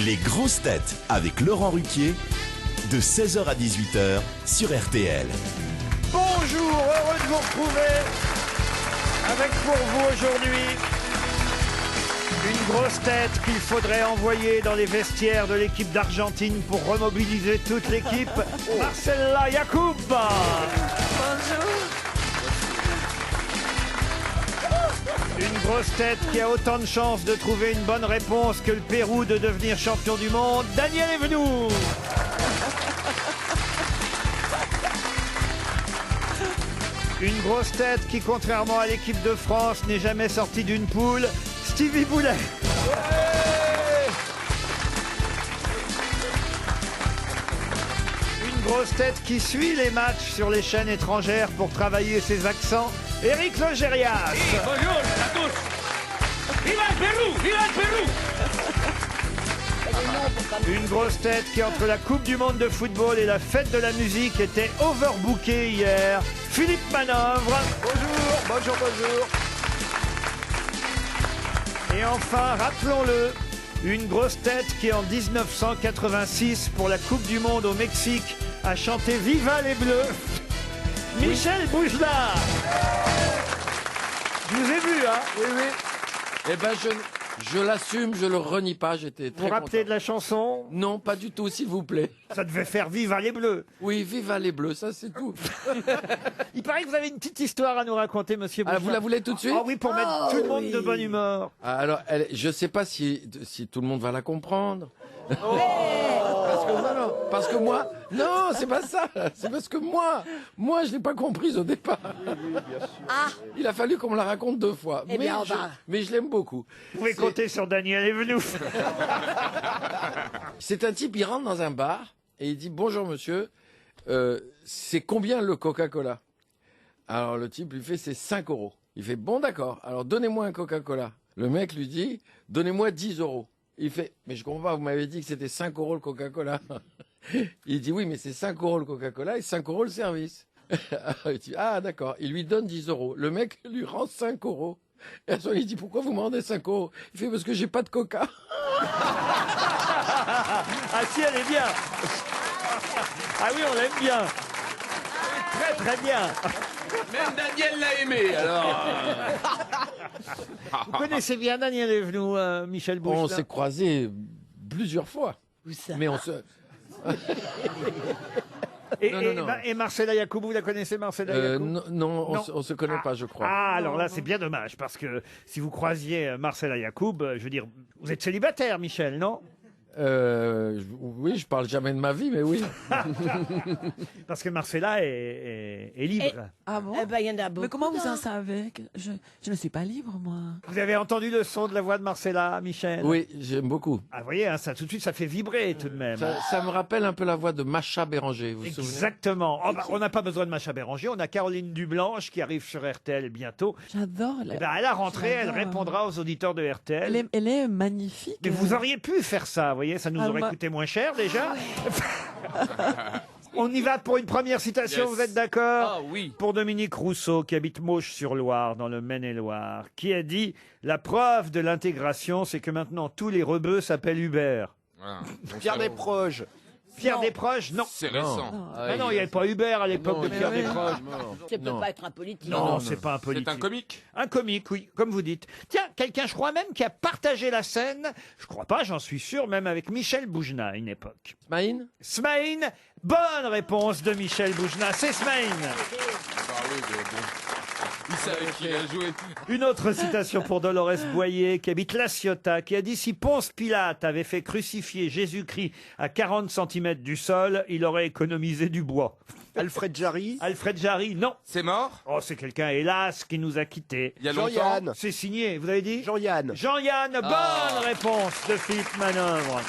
Les grosses têtes avec Laurent Ruquier, de 16h à 18h sur RTL. Bonjour, heureux de vous retrouver avec pour vous aujourd'hui une grosse tête qu'il faudrait envoyer dans les vestiaires de l'équipe d'Argentine pour remobiliser toute l'équipe, Marcella Yacoub. Bonjour. Une grosse tête qui a autant de chances de trouver une bonne réponse que le Pérou de devenir champion du monde, Daniel Evenou. Une grosse tête qui, contrairement à l'équipe de France, n'est jamais sortie d'une poule, Stevie Boulet. Une grosse tête qui suit les matchs sur les chaînes étrangères pour travailler ses accents, Éric Logérias. Sí, bonjour à tous. Viva el Perú, viva el Perú. Une grosse tête qui, entre la Coupe du Monde de football et la fête de la musique, était overbookée hier, Philippe Manœuvre. Bonjour. Et enfin, rappelons-le, une grosse tête qui, en 1986, pour la Coupe du Monde au Mexique, a chanté Viva les Bleus, Michel Boujna. Je vous ai vu, hein? Oui. Eh ben, je l'assume, je le renie pas, j'étais très Vous vous rappelez content. de la chanson? Non, pas du tout, s'il vous plaît. Ça devait faire Viva les Bleus. Oui, viva les bleus, ça c'est tout. Il paraît que vous avez une petite histoire à nous raconter, monsieur Boujna. Ah, vous la voulez tout de suite? Ah oui, pour mettre tout le monde de bonne humeur. Ah, alors, je sais pas si tout le monde va la comprendre. Parce que moi, non, c'est pas ça. C'est parce que moi, je l'ai pas comprise au départ. Il a fallu qu'on me la raconte 2 fois. Eh bien, on va. Mais je l'aime beaucoup. Vous pouvez compter sur Daniel Evenou. C'est un type, il rentre dans un bar et il dit bonjour monsieur, c'est combien le Coca-Cola? Alors le type lui fait c'est 5 €. Il fait bon d'accord, alors donnez-moi un Coca-Cola. Le mec lui dit donnez-moi 10 €. Il fait mais je comprends pas, vous m'avez dit que c'était 5 € le Coca-Cola. Il dit oui mais c'est 5 € le Coca-Cola et 5 € le service. Il dit ah d'accord, il lui donne 10 €. Le mec lui rend 5 €. Et à ce moment, il dit pourquoi vous me rendez 5 €? Il fait parce que j'ai pas de Coca. Ah si, elle est bien. Ah oui, on l'aime bien. Très très bien. Même Daniel l'a aimé, alors. Vous connaissez bien Daniel Evenou, Michel Boujna? On s'est croisés plusieurs fois. Où ça? Mais on se... non. Et Marcella Yacoub, vous la connaissez, Marcella Yacoub? non, on se connaît pas, je crois. Ah, alors là, c'est bien dommage, parce que si vous croisiez Marcella Yacoub, je veux dire, vous êtes célibataire, Michel, non? Oui, je parle jamais de ma vie, mais oui. Parce que Marcella est libre. Ah bon? Eh ben, il y en a beaucoup. Mais comment vous en savez que je ne suis pas libre, moi. Vous avez entendu le son de la voix de Marcella, Michel? Oui, j'aime beaucoup. Ah, vous voyez, hein, ça, tout de suite, ça fait vibrer, tout de même. Ça me rappelle un peu la voix de Macha Béranger, vous vous souvenez? Exactement. Oh, bah, on n'a pas besoin de Macha Béranger. On a Caroline Dublanche qui arrive sur RTL bientôt. J'adore. Eh ben, à la rentrée, elle j'adore. répondra aux auditeurs de RTL. Elle est magnifique. Mais vous auriez pu faire ça, vous voyez, ça nous Ah, aurait moi- coûté moins cher déjà. On y va pour une première citation, Yes. vous êtes d'accord? Ah oui. Pour Dominique Rousseau, qui habite Mauches-sur-Loire, dans le Maine-et-Loire, qui a dit « La preuve de l'intégration, c'est que maintenant tous les rebeux s'appellent Hubert. Pierre Desproges. » Pierre Desproges, non. C'est récent. Ah non, il n'y avait pas Hubert à l'époque de Pierre Desproges. Ça peut pas être un politique. Non, c'est pas un C'est politique. un comique. Un comique, oui, comme vous dites. Tiens, quelqu'un, je crois même, qui a partagé la scène, je crois pas, j'en suis sûr, même avec Michel Boujna à une époque. Smaïn? Smaïn, bonne réponse de Michel Boujna, c'est Smaïn. Il savait qui a joué. Une autre citation pour Dolores Boyer, qui habite La Ciotat, qui a dit « Si Ponce Pilate avait fait crucifier Jésus-Christ à 40 cm du sol, il aurait économisé du bois. » Alfred Jarry. Alfred Jarry, non. C'est mort? Oh, c'est quelqu'un, hélas, qui nous a quittés. Il y a longtemps? Jean-Yann. C'est signé, vous avez dit? Jean-Yann. Jean-Yann, bonne réponse de Philippe Manœuvre.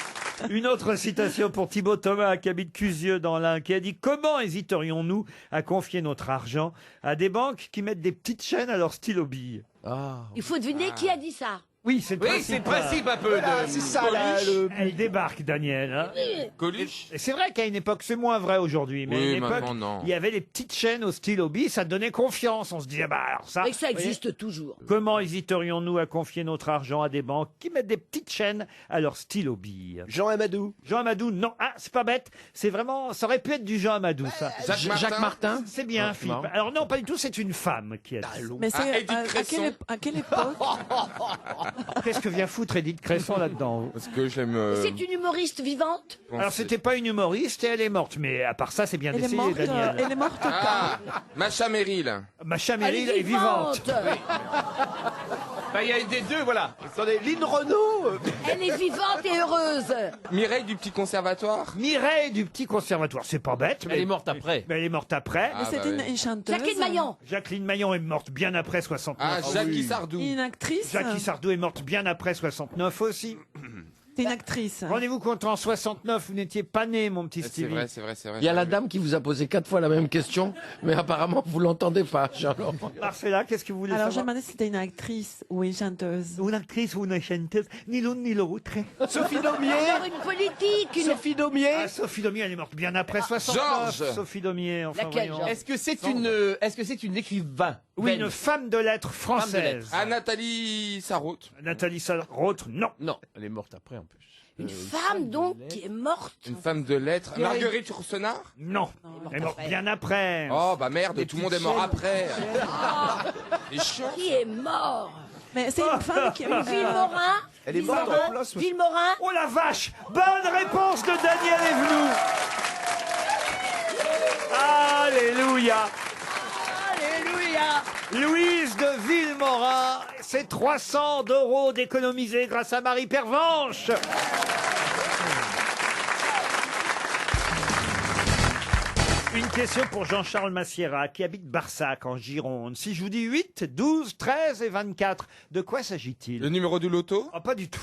Une autre citation pour Thibaut Thomas, qui habite Cusieux dans l'Ain, qui a dit « Comment hésiterions-nous à confier notre argent à des banques qui mettent des petites chaînes à leur stylo billes ?» Ah. Il faut deviner qui a dit ça. Oui, c'est le Oui, principe. c'est le principe un peu Voilà, de... c'est ça, là, le... Elle débarque, Daniel. Hein. Coluche. Et c'est vrai qu'à une époque, c'est moins vrai aujourd'hui, mais Oui, à une époque, maintenant, non. il y avait les petites chaînes au stylo bis, ça donnait confiance. On se disait, bah alors ça. Et que ça vous voyez, existe toujours. comment hésiterions-nous à confier notre argent à des banques qui mettent des petites chaînes à leur stylo bille? Jean Amadou. Jean Amadou, non. Ah, c'est pas bête. C'est vraiment, ça aurait pu être du Jean Amadou, ça. Jacques Martin. C'est bien, Ah, Philippe. non. Alors non, pas du tout, c'est une femme qui a dit. Mais c'est Edith Cresson. à quelle époque Qu'est-ce que vient foutre Edith Cresson là-dedans vous Parce que j'aime. C'est une humoriste vivante. Alors c'était pas une humoriste et elle est morte, mais à part ça, c'est bien Elle est essayé, morte. Daniel. Elle est morte Ah, quand Macha Merrill. Macha Elle Merrill est vivante. Bah, il y a des deux, voilà. Attendez, Lynn Renault. Elle est vivante et heureuse. Mireille du Petit Conservatoire. Mireille du Petit Conservatoire, c'est pas bête. Elle est morte après. Mais elle est morte après. Ah, c'était bah une chanteuse. Jacqueline Maillan. Jacqueline Maillan est morte bien après 69. Ah, Jackie Sardou. Une actrice. Jackie Sardou est morte bien après 69 aussi. C'est une actrice. Rendez-vous compte, en 69, vous n'étiez pas né, mon petit C'est Stevie. vrai, c'est vrai, c'est vrai. Il y a la dame qui vous a posé 4 fois la même question, mais apparemment vous l'entendez pas, Charles. Marcella, qu'est-ce que vous voulez Alors j'ai savoir? demandé si c'était une actrice ou une chanteuse. Une actrice ou une chanteuse, ni l'une ni l'autre. Sophie Daumier. Alors une politique, une... Sophie Daumier. Ah, Sophie Daumier, elle est morte bien après 69. Georges. Sophie Daumier, enfin Laquelle, voyons. Georges Est-ce que c'est une écrivain? Oui, une femme de lettres française. Ah, Nathalie Sarraute. Nathalie Sarraute, non. Non, elle est morte après en plus. Une femme donc qui est morte. Une femme de lettres. Marguerite Yourcenar. Non. Elle est morte bien après. Oh, bah merde, tout le monde est mort après. C'est chiant. Qui est mort. Mais c'est une femme qui a Phil Morin. Elle est Phil morte Morin. en place. Phil Morin. Oh la vache! Bonne réponse de Daniel Evenou. Alléluia! Alléluia. Louise de Villemorin, c'est 300 € d'économiser grâce à Marie Pervenche. Une question pour Jean-Charles Massiera, qui habite Barsac, en Gironde. Si je vous dis 8, 12, 13 et 24, de quoi s'agit-il? Le numéro du loto. Ah, pas du tout.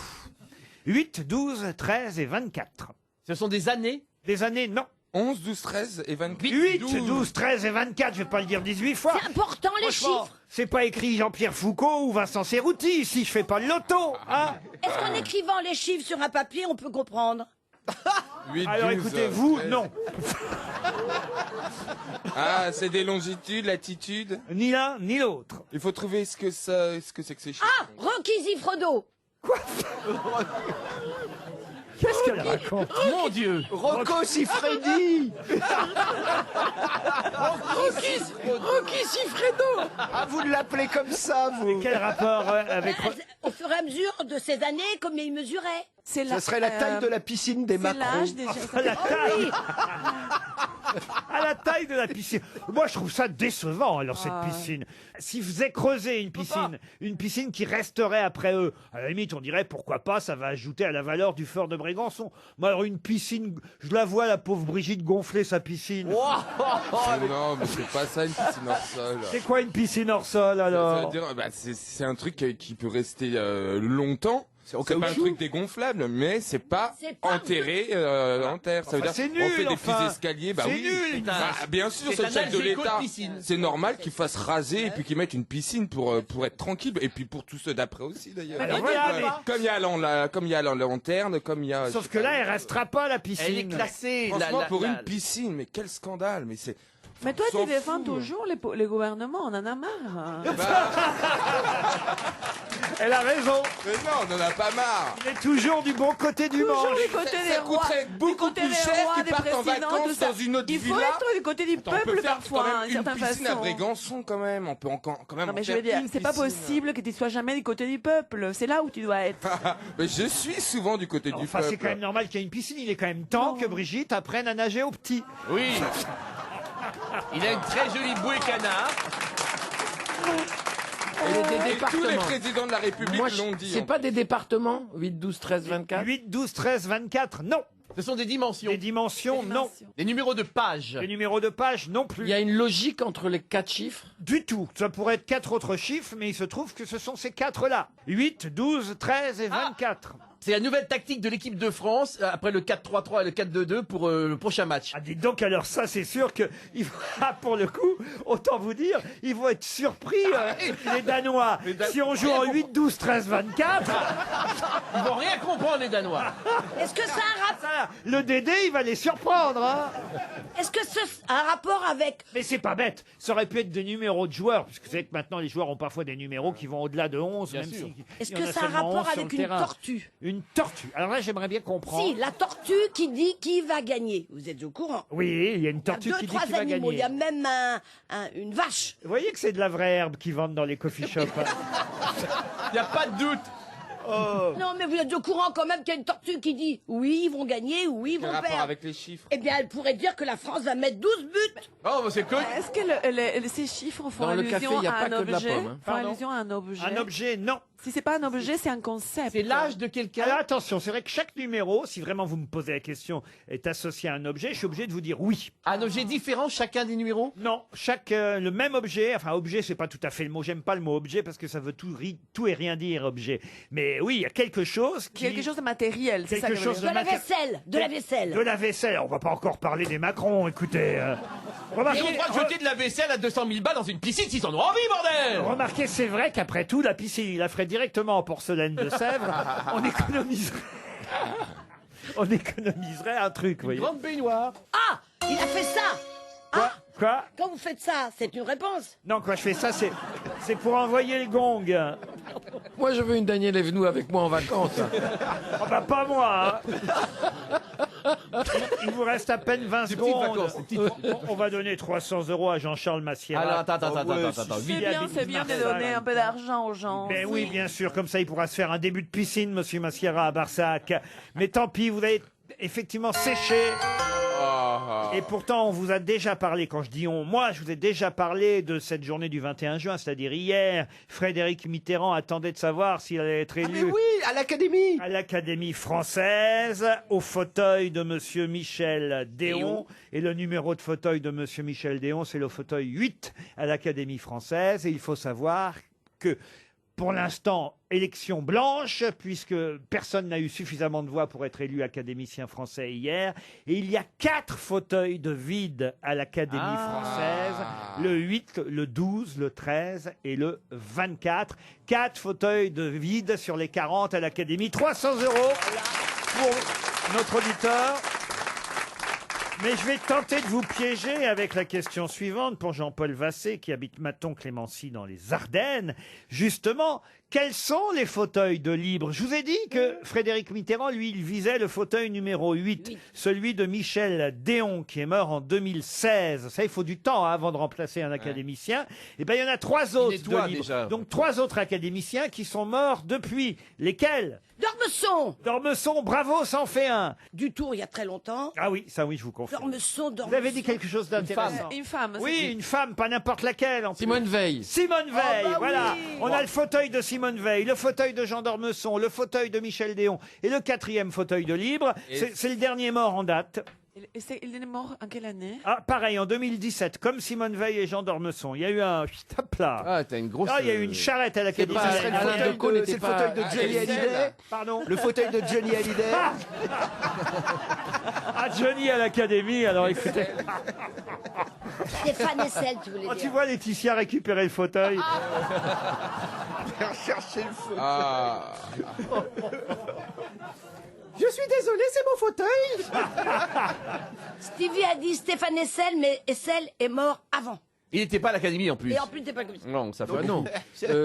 8, 12, 13 et 24. Ce sont des années. Des années, non. 11, 12, 13 et 24. 8, 12, 13 et 24, je vais pas le dire 18 fois. C'est important les Franchement, chiffres. c'est pas écrit Jean-Pierre Foucault ou Vincent Cerruti ici, je fais pas le loto, hein. Est-ce qu'en écrivant les chiffres sur un papier, on peut comprendre? 8, Alors 12, écoutez, vous, 13. non. Ah, c'est des longitudes, latitudes. Ni l'un, ni l'autre. Il faut trouver ce que c'est que ces chiffres. Ah, Rocky Frodo. Qu'est-ce qu'elle raconte? Mon Dieu. Rocco Siffredi. Rocky Siffredo. Ah, vous l'appelez comme ça, vous. Quel rapport avec... Au fur et à mesure de ces années, combien il mesurait? C'est Ça serait la taille de la piscine des C'est Macron. l'âge déjà. À la taille, à la taille de la piscine. Moi, je trouve ça décevant, alors, cette piscine. S'ils faisaient creuser une piscine qui resterait après eux, à la limite, on dirait, pourquoi pas, ça va ajouter à la valeur du fort de Brégançon. Mais alors, une piscine, je la vois, la pauvre Brigitte, gonfler sa piscine. Non, mais c'est pas ça une piscine hors sol. C'est quoi une piscine hors sol, Ça veut alors? dire, bah, c'est un truc qui peut rester longtemps. C'est pas un truc dégonflable, mais c'est pas C'est pas- enterré en terre. Ça veut Enfin, dire c'est on fait nul, des enfin. petits escaliers. Bah C'est oui. nul. Bah, bien sûr, c'est c'est un le chef de algéco de l'État. piscine. C'est normal qu'ils fassent raser et puis qu'ils mettent une piscine pour être tranquille. Et puis pour tous ceux d'après aussi d'ailleurs. Alors, voilà, Comme il y a la lanterne, comme il y a. Sauf que là, elle restera pas, la piscine. Elle est classée. Franchement, pour une piscine, mais quel scandale. Mais c'est. Mais toi, s'en tu défends fout. toujours les gouvernements, on en a marre. Elle a raison. Mais non, on en a pas marre. Elle est toujours du bon côté du Toujours manche. du côté des Ça rois. coûterait beaucoup du côté plus des cher rois, qu'ils des partent en présidents, vacances tout ça. dans une autre Il faut villa. être du côté du Attends, on peut peuple faire parfois, quand à même une une certaine piscine à façon. Brégançon quand même. On peut quand même. Non, mais en je veux faire dire, une c'est pas piscine. possible que tu sois jamais du côté du peuple. C'est là où tu dois être. Mais je suis souvent du côté du Enfin, peuple. c'est quand même normal qu'il y ait une piscine. Il est quand même temps que Brigitte apprenne à nager au petit. Oui. Il a une très jolie bouée canard. Et tous les présidents de la République Moi, l'ont dit. c'est pas des départements 8, 12, 13, 24 8, 12, 13, 24, non. Ce sont des dimensions. Les dimensions, non. Des numéros de page. Les numéros de page, non plus. Il y a une logique entre les 4 chiffres. Du tout. Ça pourrait être 4 autres chiffres, mais il se trouve que ce sont ces 4-là. 8, 12, 13 et 24. C'est la nouvelle tactique de l'équipe de France après le 4-3-3 et le 4-2-2 pour le prochain match. Ah, dites donc, alors ça, c'est sûr que, pour le coup, autant vous dire, ils vont être surpris, les Danois. Si on joue en 8, 12, 13, 24... Ils vont rien comprendre, les Danois. Est-ce que ça a un rapport Le Dédé, il va les surprendre, hein. Est-ce que ça a un rapport avec... Mais c'est pas bête. Ça aurait pu être des numéros de joueurs, puisque vous savez que maintenant, les joueurs ont parfois des numéros qui vont au-delà de 11, Bien même sûr. si... Est-ce il y en que a ça a un seulement rapport 11 sur avec le une terrain. tortue? Une tortue. Alors là, j'aimerais bien comprendre. Si, la tortue qui dit qui va gagner. Vous êtes au courant? Oui, il y a une Il y a tortue deux, qui dit trois qui va animaux. Il y a gagner. même une vache. Vous voyez que c'est de la vraie herbe qu'ils vendent dans les coffee shops. Il n'y a pas de doute. Non, mais vous êtes au courant quand même qu'il y a une tortue qui dit oui, ils vont gagner, oui, ils Quel vont rapport perdre. avec les chiffres? Eh bien, elle pourrait dire que la France va mettre 12 buts. Oh, bah, c'est cool. Est-ce que ces chiffres font Dans le allusion café, il y a à pas un que de la objet pomme, hein. Font Pardon allusion à un objet. Un objet, non. Si c'est pas un objet, c'est un concept. C'est l'âge de quelqu'un. Alors attention, c'est vrai que chaque numéro, si vraiment vous me posez la question, est associé à un objet, je suis obligé de vous dire oui. Un objet différent, chacun des numéros. Non, le même objet, enfin objet, c'est pas tout à fait le mot, j'aime pas le mot objet parce que ça veut tout et rien dire, objet. Mais oui, il y a quelque chose qui... Quelque chose de matériel, c'est ça Quelque que je veux chose dire. De la vaisselle, de la vaisselle. De la vaisselle, on va pas encore parler des Macron, écoutez. Ils Remarquez, ont le droit de jeter de la vaisselle à 200 000 balles dans une piscine s'ils en ont envie, bordel. remarquez, c'est vrai qu'après tout, la piscine, il la ferait directement en porcelaine de Sèvres, on économiserait un truc, vous voyez. Grande baignoire. Ah, il a fait ça. Quoi Quand vous faites ça, c'est une réponse. Non, quand je fais ça, c'est pour envoyer le gong. Moi, je veux une Daniel Evenou avec moi en vacances. Oh bah pas moi, hein. Il vous reste à peine 20 Des petites secondes. vacances, des petites- On va donner 300 € à Jean-Charles Massiera. Alors, attends. C'est bien de donner un peu d'argent aux gens. Ben oui, bien sûr, comme ça il pourra se faire un début de piscine, monsieur Massiera, à Barsac. Mais tant pis, vous avez effectivement séché. Et pourtant, on vous a déjà parlé, quand je dis on, moi, je vous ai déjà parlé de cette journée du 21 juin, c'est-à-dire hier. Frédéric Mitterrand attendait de savoir s'il allait être Ah élu. mais oui, à l'Académie. À l'Académie française, au fauteuil de monsieur Michel Déon. Et le numéro de fauteuil de monsieur Michel Déon, c'est le fauteuil 8 à l'Académie française. Et il faut savoir que, pour l'instant, élection blanche, puisque personne n'a eu suffisamment de voix pour être élu académicien français hier. Et il y a 4 fauteuils de vide à l'Académie française. Le 8, le 12, le 13 et le 24. 4 fauteuils de vide sur les 40 à l'Académie. 300 € pour notre auditeur. Mais je vais tenter de vous piéger avec la question suivante pour Jean-Paul Vassé, qui habite Maton-Clémency dans les Ardennes. Justement, quels sont les fauteuils de libre? Je vous ai dit que Frédéric Mitterrand, lui, il visait le fauteuil numéro 8, celui de Michel Déon, qui est mort en 2016. Ça, il faut du temps avant de remplacer un académicien. Et ben, il y en a 3 autres nettoie de libre. déjà. Donc 3 autres académiciens qui sont morts depuis. Lesquels? Dormesson. Dormesson, bravo, ça en fait un. Du Tour, il y a très longtemps. Ah oui, ça oui, je vous confirme. Dormesson. Vous avez dit quelque chose d'intéressant. Une femme. Oui, une femme, pas n'importe laquelle. En plus. Simone Veil. Simone Veil, bah voilà. oui. On a le fauteuil de Simone Veil, le fauteuil de Jean Dormesson, le fauteuil de Michel Déon et le 4e fauteuil de libre. C'est le dernier mort en date. Il est mort en quelle année? Ah, pareil, en 2017, comme Simone Veil et Jean Dormesson. Il y a eu un... Hop là. Ah, t'as une grosse. Ah, il y a eu une charrette à l'Académie. pas- Ce serait le Alain fauteuil Decaux de- n'était c'est le pas- fauteuil de Ah, Johnny Estelle. Hallyday. Pardon. Le fauteuil de Johnny Hallyday. Ah, Johnny à l'Académie, alors écoutez. Stéphane Hessel, tu voulais Oh, tu dire. vois Laetitia récupérer le fauteuil. Chercher le fauteuil. Ah. Je suis désolé, c'est mon fauteuil. Stevie a dit Stéphane Hessel, mais Hessel est mort avant. Il n'était pas à l'académie en plus. Et en plus, t'es pas comme ça. Non, ça fait Ah non.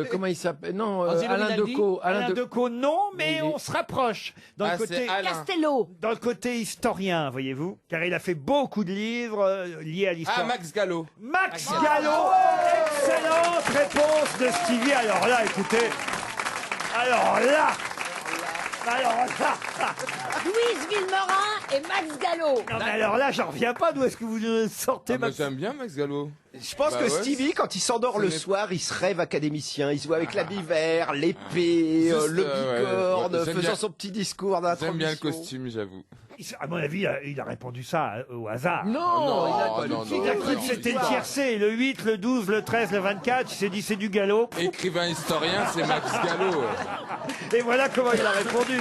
Comment il s'appelle? Non, Angelo Alain Rinaldi. Decaux. Alain Decaux, non, mais Il est- on se rapproche. Dans le côté... c'est Alain. Castello. Dans le côté historien, voyez-vous, car il a fait beaucoup de livres liés à l'histoire. Ah, Max Gallo. Max Gallo. Excellente réponse de Stevie. Alors là, écoutez. Alors là. Louise Villemorin et Max Gallo. Non, mais alors là, j'en reviens pas. D'où est-ce que vous sortez, Ah, moi, Max? j'aime bien Max Gallo. Je pense Bah que ouais. Stevie, quand il s'endort le n'est- soir, il se rêve académicien. Il se voit avec l'habit vert, l'épée, Juste, le ouais, bicorne, ouais, j'aime faisant bien- son petit discours d'introduction. J'aime bien le costume, j'avoue. À mon avis, il a répondu ça au hasard. Non, non, il a non, pas non, dit- Il a cru que c'était le tiercé, le 8, le 12, le 13, le 24. Il s'est dit c'est du galop. Écrivain historien, c'est Max Gallo. Et voilà comment il a répondu.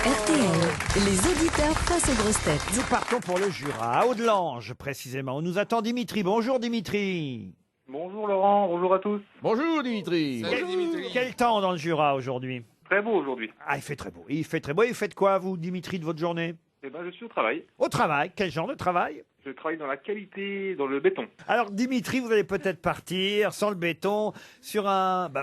RTL, les auditeurs face aux grosses têtes. Nous partons pour le Jura, à Audelange précisément. On nous attend Dimitri. Bonjour Dimitri. Bonjour Laurent, bonjour à tous. Bonjour Dimitri. Quel temps dans le Jura aujourd'hui? Très beau aujourd'hui. Ah, il fait très beau. Il fait très beau. Et vous faites quoi, vous, Dimitri, de votre journée? Eh ben, je suis au travail. Au travail. Quel genre de travail? Je travaille dans la qualité, dans le béton. Alors, Dimitri, vous allez peut-être partir sans le béton sur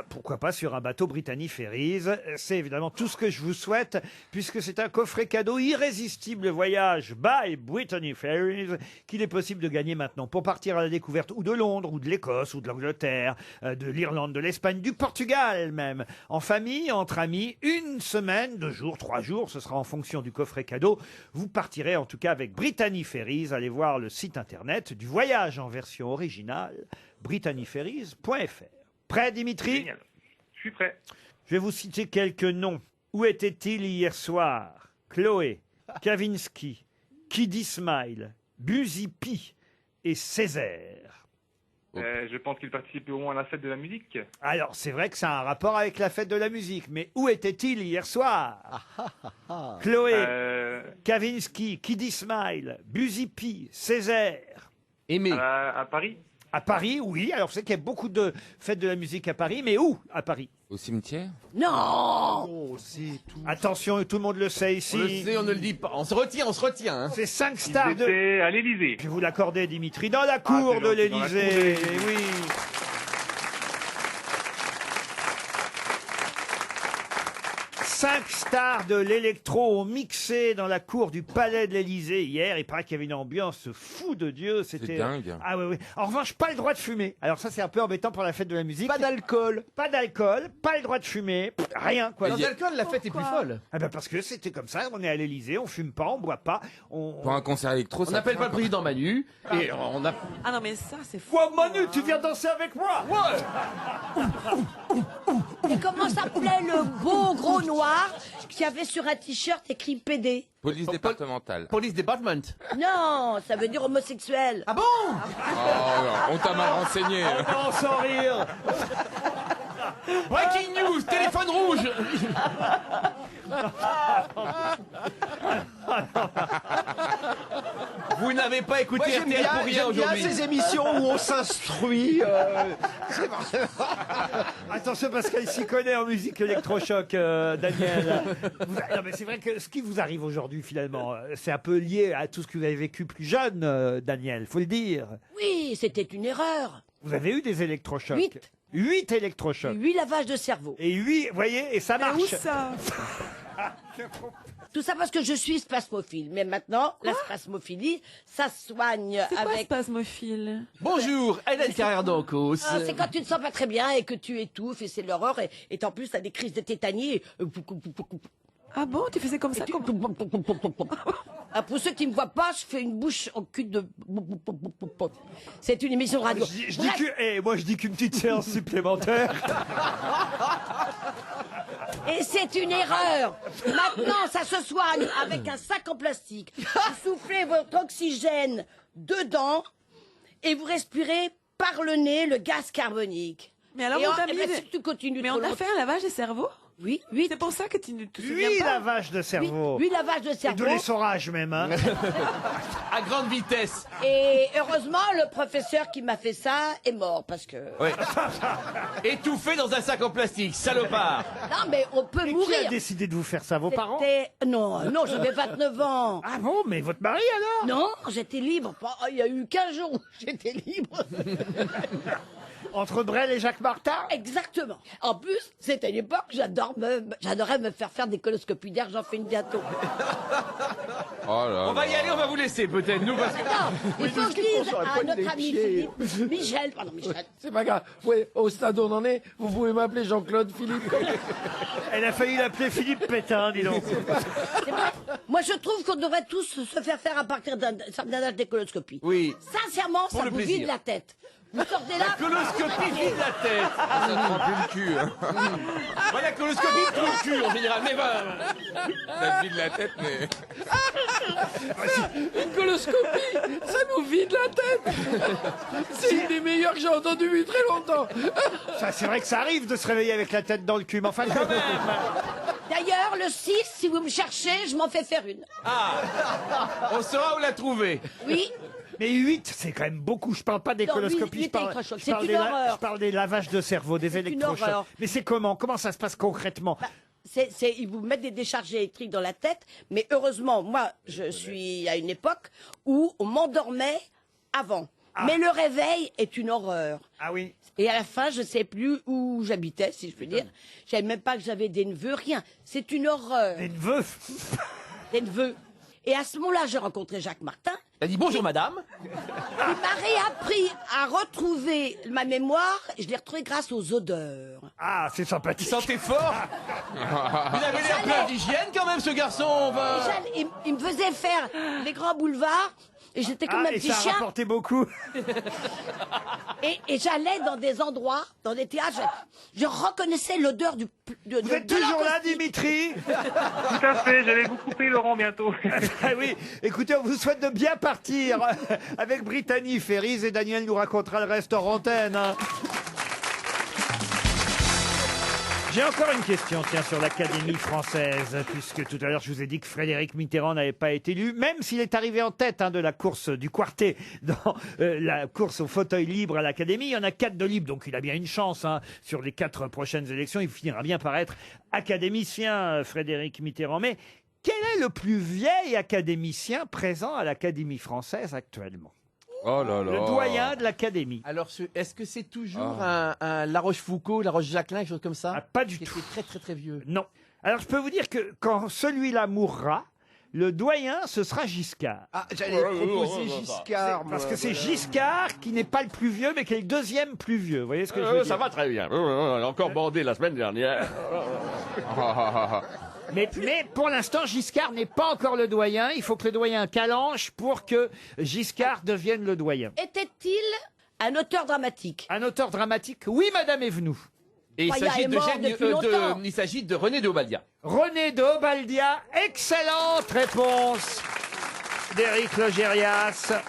pourquoi pas sur un bateau Brittany Ferries. C'est évidemment tout ce que je vous souhaite, puisque c'est un coffret cadeau irrésistible voyage by Brittany Ferries qu'il est possible de gagner maintenant pour partir à la découverte ou de Londres, ou de l'Écosse, ou de l'Angleterre, de l'Irlande, de l'Espagne, du Portugal même. En famille, entre amis, 1 semaine, 2 jours, 3 jours, ce sera en fonction du coffret cadeau. Vous partirez en tout cas avec Brittany Ferries. Allez voir le site internet du voyage en version originale, brittanyferries.fr. Prêt, Dimitri? Génial. Je suis prêt. Je vais vous citer quelques noms. Où était-il hier soir? Chloé, Kavinsky, Kiddy Smile, Buzy P et Césaire. Je pense qu'il participe au moins à la fête de la musique. Alors, c'est vrai que ça a un rapport avec la fête de la musique, mais où était-il hier soir? Chloé, Kavinsky, Kiddy Smile, Buzy P, Césaire. Aimé. À Paris. À Paris, oui. Alors, c'est qu'il y a beaucoup de fêtes de la musique à Paris, mais où à Paris? Au cimetière? Non. Attention, tout le monde le sait ici. On le sait, on ne le dit pas. On se retient. Hein. C'est 5 stars Ils étaient à l'Élysée. Je vais vous l'accorder, Dimitri. Dans la cour de l'Élysée. Oui. 5 stars de l'électro ont mixé dans la cour du Palais de l'Élysée hier. Il paraît qu'il y avait une ambiance fou de Dieu. C'était dingue. Ah oui, oui. En revanche, pas le droit de fumer. Alors ça, c'est un peu embêtant pour la fête de la musique. Pas d'alcool. Pas d'alcool, pas le droit de fumer, rien quoi. Dans l'alcool, la fête est plus folle. Ah ben parce que c'était comme ça. On est à l'Élysée, on fume pas, on boit pas. Pour un concert électro, On n'appelle pas le président Manu. Et on a... Ah non, mais ça, c'est fou. Quoi, Manu, tu viens danser avec moi? Et comment s'appelait le beau gros noir qui avait sur un t-shirt écrit PD? Police départementale. Police Department. Non, ça veut dire homosexuel. Ah bon? Oh, on t'a mal renseigné. Oh non, sans rire. Breaking news, téléphone rouge. Vous n'avez pas écouté Moi, RTL pour rien j'aime bien aujourd'hui. ces émissions où on s'instruit. C'est vrai. Attention parce qu'elle s'y connaît en musique électrochoc, Daniel. Non, mais c'est vrai que ce qui vous arrive aujourd'hui, finalement, c'est un peu lié à tout ce que vous avez vécu plus jeune, Daniel, faut le dire. Oui, c'était une erreur. Vous avez eu des électrochocs. 8. 8 électrochocs. 8 lavages de cerveau. Et 8, vous voyez, et ça Mais marche. où ça? Tout ça parce que je suis spasmophile. Mais maintenant, la spasmophilie, ça se soigne C'est quoi avec... spasmophile? Bonjour, Hélène Carrère d'Ancos. Ah, c'est quand tu ne te sens pas très bien et que tu étouffes et c'est l'horreur et en plus t'as des crises de tétanie. Ah bon, tu faisais comme ça? Ah, pour ceux qui ne me voient pas, je fais une bouche en cul de... C'est une émission de radio. Moi, je dis qu'une petite séance supplémentaire. Et c'est une erreur. Maintenant, ça se soigne avec un sac en plastique. Vous soufflez votre oxygène dedans et vous respirez par le nez le gaz carbonique. Mais alors, Et on t'a mis si tu continues Mais trop on a longtemps- fait un lavage des cerveaux? Oui, 8. C'est pour ça que tu ne te souviens 8 pas? lavages de cerveau. 8 lavages de Et cerveau. de l'essorage même. Hein. À grande vitesse. Et heureusement, le professeur qui m'a fait ça est mort parce que... Ouais. Étouffé dans un sac en plastique, salopard. Non, mais on peut Et qui a mourir. décidé de vous faire ça, vos parents? Non, j'avais 29 ans. Ah bon, mais votre mari alors? Non, j'étais libre. Il y a eu 15 jours où j'étais libre. Entre Brel et Jacques Martin? Exactement. En plus, c'était l'époque, j'adorais me faire des coloscopies d'air, j'en fais une bientôt. On va y aller, on va vous laisser peut-être, nous, parce que... Non, il faut que je dise à notre ami Philippe, Michel. C'est pas grave. Ouais, au stade où on en est, vous pouvez m'appeler Jean-Claude Philippe. Elle a failli l'appeler Philippe Pétain, dis donc. C'est vrai. Moi, je trouve qu'on devrait tous se faire à partir d'un âge des coloscopies. Oui. Sincèrement, Pour ça le vous plaisir. vide la tête. Vous sortez là. La coloscopie vide la tête. Ça te prend plus le cul. Hein. Ouais, la coloscopie trouve le cul en général, mais Ça te vide la tête, mais... Une coloscopie, ça nous vide la tête. C'est une des meilleures que j'ai entendues depuis très longtemps. Ça, c'est vrai que ça arrive de se réveiller avec la tête dans le cul, mais enfin quand même. D'ailleurs, D'ailleurs, le 6, si vous me cherchez, je m'en fais faire une. On saura où la trouver. Oui. Mais 8, c'est quand même beaucoup. Je parle pas des Non, coloscopies, huit je parle, électrochocs, je c'est parle une des horreur. je parle des lavages de cerveau, des C'est une électrochocs. horreur. Mais c'est comment ça se passe concrètement? Ils vous mettent des décharges électriques dans la tête, mais heureusement, moi, je suis à une époque où on m'endormait avant. Mais le réveil est une horreur. Ah oui. Et à la fin, je ne sais plus où j'habitais, si je puis dire. Je savais même pas que j'avais des neveux, rien. C'est une horreur. Des neveux? Des neveux. Et à ce moment-là, j'ai rencontré Jacques Martin. Elle dit bonjour madame. Il m'a réappris à retrouver ma mémoire. Et je l'ai retrouvée grâce aux odeurs. Ah, c'est sympathique. Il sentait fort. Il avait l'air plein d'hygiène quand même, ce garçon. Il me faisait faire les grands boulevards. Et j'étais comme un et petit ça a chien. rapporté beaucoup. Et j'allais dans des endroits, dans des théâtres, je reconnaissais l'odeur de Vous êtes toujours là, Dimitri? Tout à fait, j'allais vous couper, Laurent, bientôt. Ah oui, écoutez, on vous souhaite de bien partir avec Brittany Ferries et Daniel nous racontera le reste hors antenne. Hein. J'ai encore une question, tiens, sur l'Académie française, puisque tout à l'heure je vous ai dit que Frédéric Mitterrand n'avait pas été élu, même s'il est arrivé en tête de la course du quartet dans la course au fauteuil libre à l'Académie. Il y en a 4 de libres, donc il a bien une chance sur les 4 prochaines élections. Il finira bien par être académicien, Frédéric Mitterrand. Mais quel est le plus vieil académicien présent à l'Académie française actuellement? Oh là là. Le doyen de l'Académie. Alors, est-ce que c'est toujours un La Rochefoucauld, La Roche-Jacquelin, quelque chose comme ça? Pas du tout. Qui était très très très vieux. Non. Alors je peux vous dire que quand celui-là mourra, le doyen, ce sera Giscard. Ah, j'allais proposer Giscard. Parce que c'est Giscard qui n'est pas le plus vieux, mais qui est le deuxième plus vieux. Vous voyez ce que je veux dire? Ça va très bien. On a encore bandé la semaine dernière. Mais pour l'instant, Giscard n'est pas encore le doyen. Il faut que le doyen calanche pour que Giscard devienne le doyen. Était-il un auteur dramatique? Un auteur dramatique? Oui, Madame Evenou. Et il Troya s'agit est de, mort depuis longtemps. il s'agit de René de Obaldia. René de Obaldia. Excellente réponse d'Éric Logérias.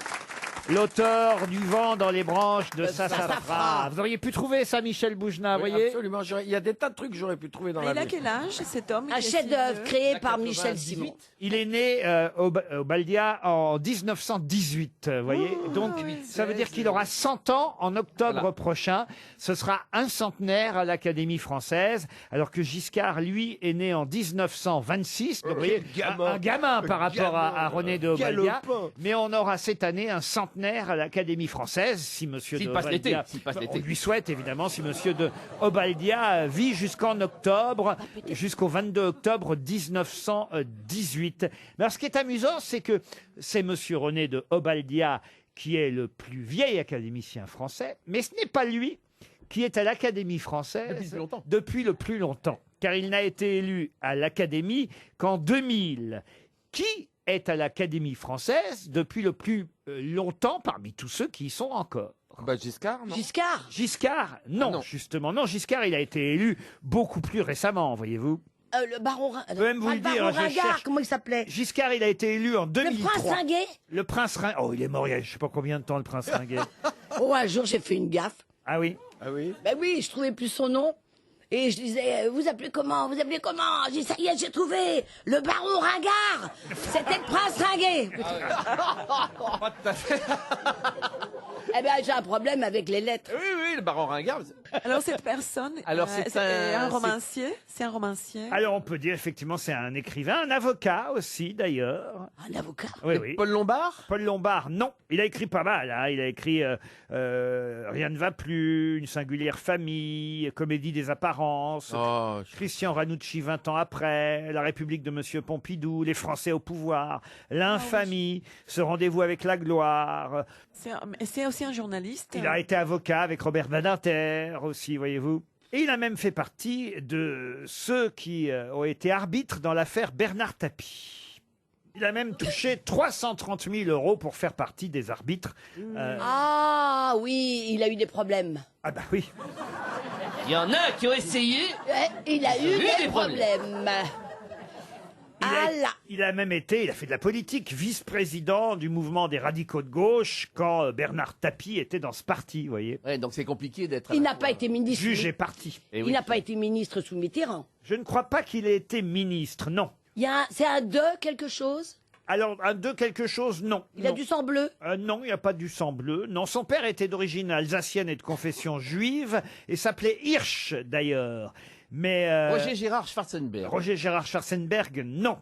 L'auteur du vent dans les branches de Sassafras. Vous auriez pu trouver ça, Michel Boujna, vous voyez? Absolument. Il y a des tas de trucs que j'aurais pu trouver dans Mais la il a vie. quel âge cet homme? Un chef-d'œuvre créé par Michel Simon. Il est né au Baldia en 1918, vous voyez. Donc, ça veut dire qu'il aura 100 ans en octobre prochain. Ce sera un centenaire à l'Académie française, alors que Giscard, lui, est né en 1926. Donc, vous voyez, un gamin par rapport à René de Obaldia. Mais on aura cette année un centenaire à l'Académie française, si Monsieur de Obaldia, on lui souhaite évidemment, si Monsieur de Obaldia vit jusqu'en octobre, jusqu'au 22 octobre 1918. Mais alors, ce qui est amusant, c'est que c'est Monsieur René de Obaldia qui est le plus vieil académicien français, mais ce n'est pas lui qui est à l'Académie française depuis le plus longtemps, car il n'a été élu à l'Académie qu'en 2000. Qui est à l'Académie française depuis le plus longtemps parmi tous ceux qui y sont encore? Giscard, non? Giscard, non, justement. Non, Giscard, il a été élu beaucoup plus récemment, voyez-vous. Le baron, Je peux même vous le dire, baron je Ringard, cherche. comment il s'appelait? Giscard, il a été élu en 2003. Le prince Ringuet? Le prince Ringuet. Oh, il est mort il y a je sais pas combien de temps, le prince Ringuet. Oh, un jour, j'ai fait une gaffe. Ah oui? Ah oui? Ben oui, je trouvais plus son nom. Et je disais, vous appelez comment? Vous appelez comment? J'ai dit, ça y est, j'ai trouvé le baron Ringard. C'était le prince Ringuet. Eh ben, j'ai un problème avec les lettres. Oui, le baron Ringard. Alors cette personne, Alors, c'est c'est un romancier. C'est un romancier. Alors, on peut dire, effectivement, c'est un écrivain, un avocat aussi, d'ailleurs. Un avocat? Oui, oui. Paul Lombard? Paul Lombard, non. Il a écrit pas mal. Il a écrit Rien ne va plus, Une singulière famille, Comédie des apparences, Christian Ranucci 20 ans après, La République de Monsieur Pompidou, Les Français au pouvoir, L'infamie, Ce rendez-vous avec la gloire. C'est aussi un journaliste. Il a été avocat avec Robert Badinter aussi, voyez-vous. Et il a même fait partie de ceux qui ont été arbitres dans l'affaire Bernard Tapie. Il a même touché 330 000 euros pour faire partie des arbitres. Ah oui, il a eu des problèmes. Ah bah oui. Il y en a qui ont essayé. Il a eu des problèmes. il a même été, il a fait de la politique, vice-président du mouvement des radicaux de gauche quand Bernard Tapie était dans ce parti, vous voyez. Ouais, donc c'est compliqué d'être. Il n'a pas été ministre. Juge et parti. Il n'a pas été ministre sous Mitterrand. Je ne crois pas qu'il ait été ministre, non. C'est un de quelque chose. Alors, un de quelque chose, non. Il a Non. du sang bleu. Non, il n'y a pas du sang bleu. Non, son père était d'origine alsacienne et de confession juive et s'appelait Hirsch, d'ailleurs. Mais Roger Gérard Schwarzenberg. Roger Gérard Schwarzenberg, non.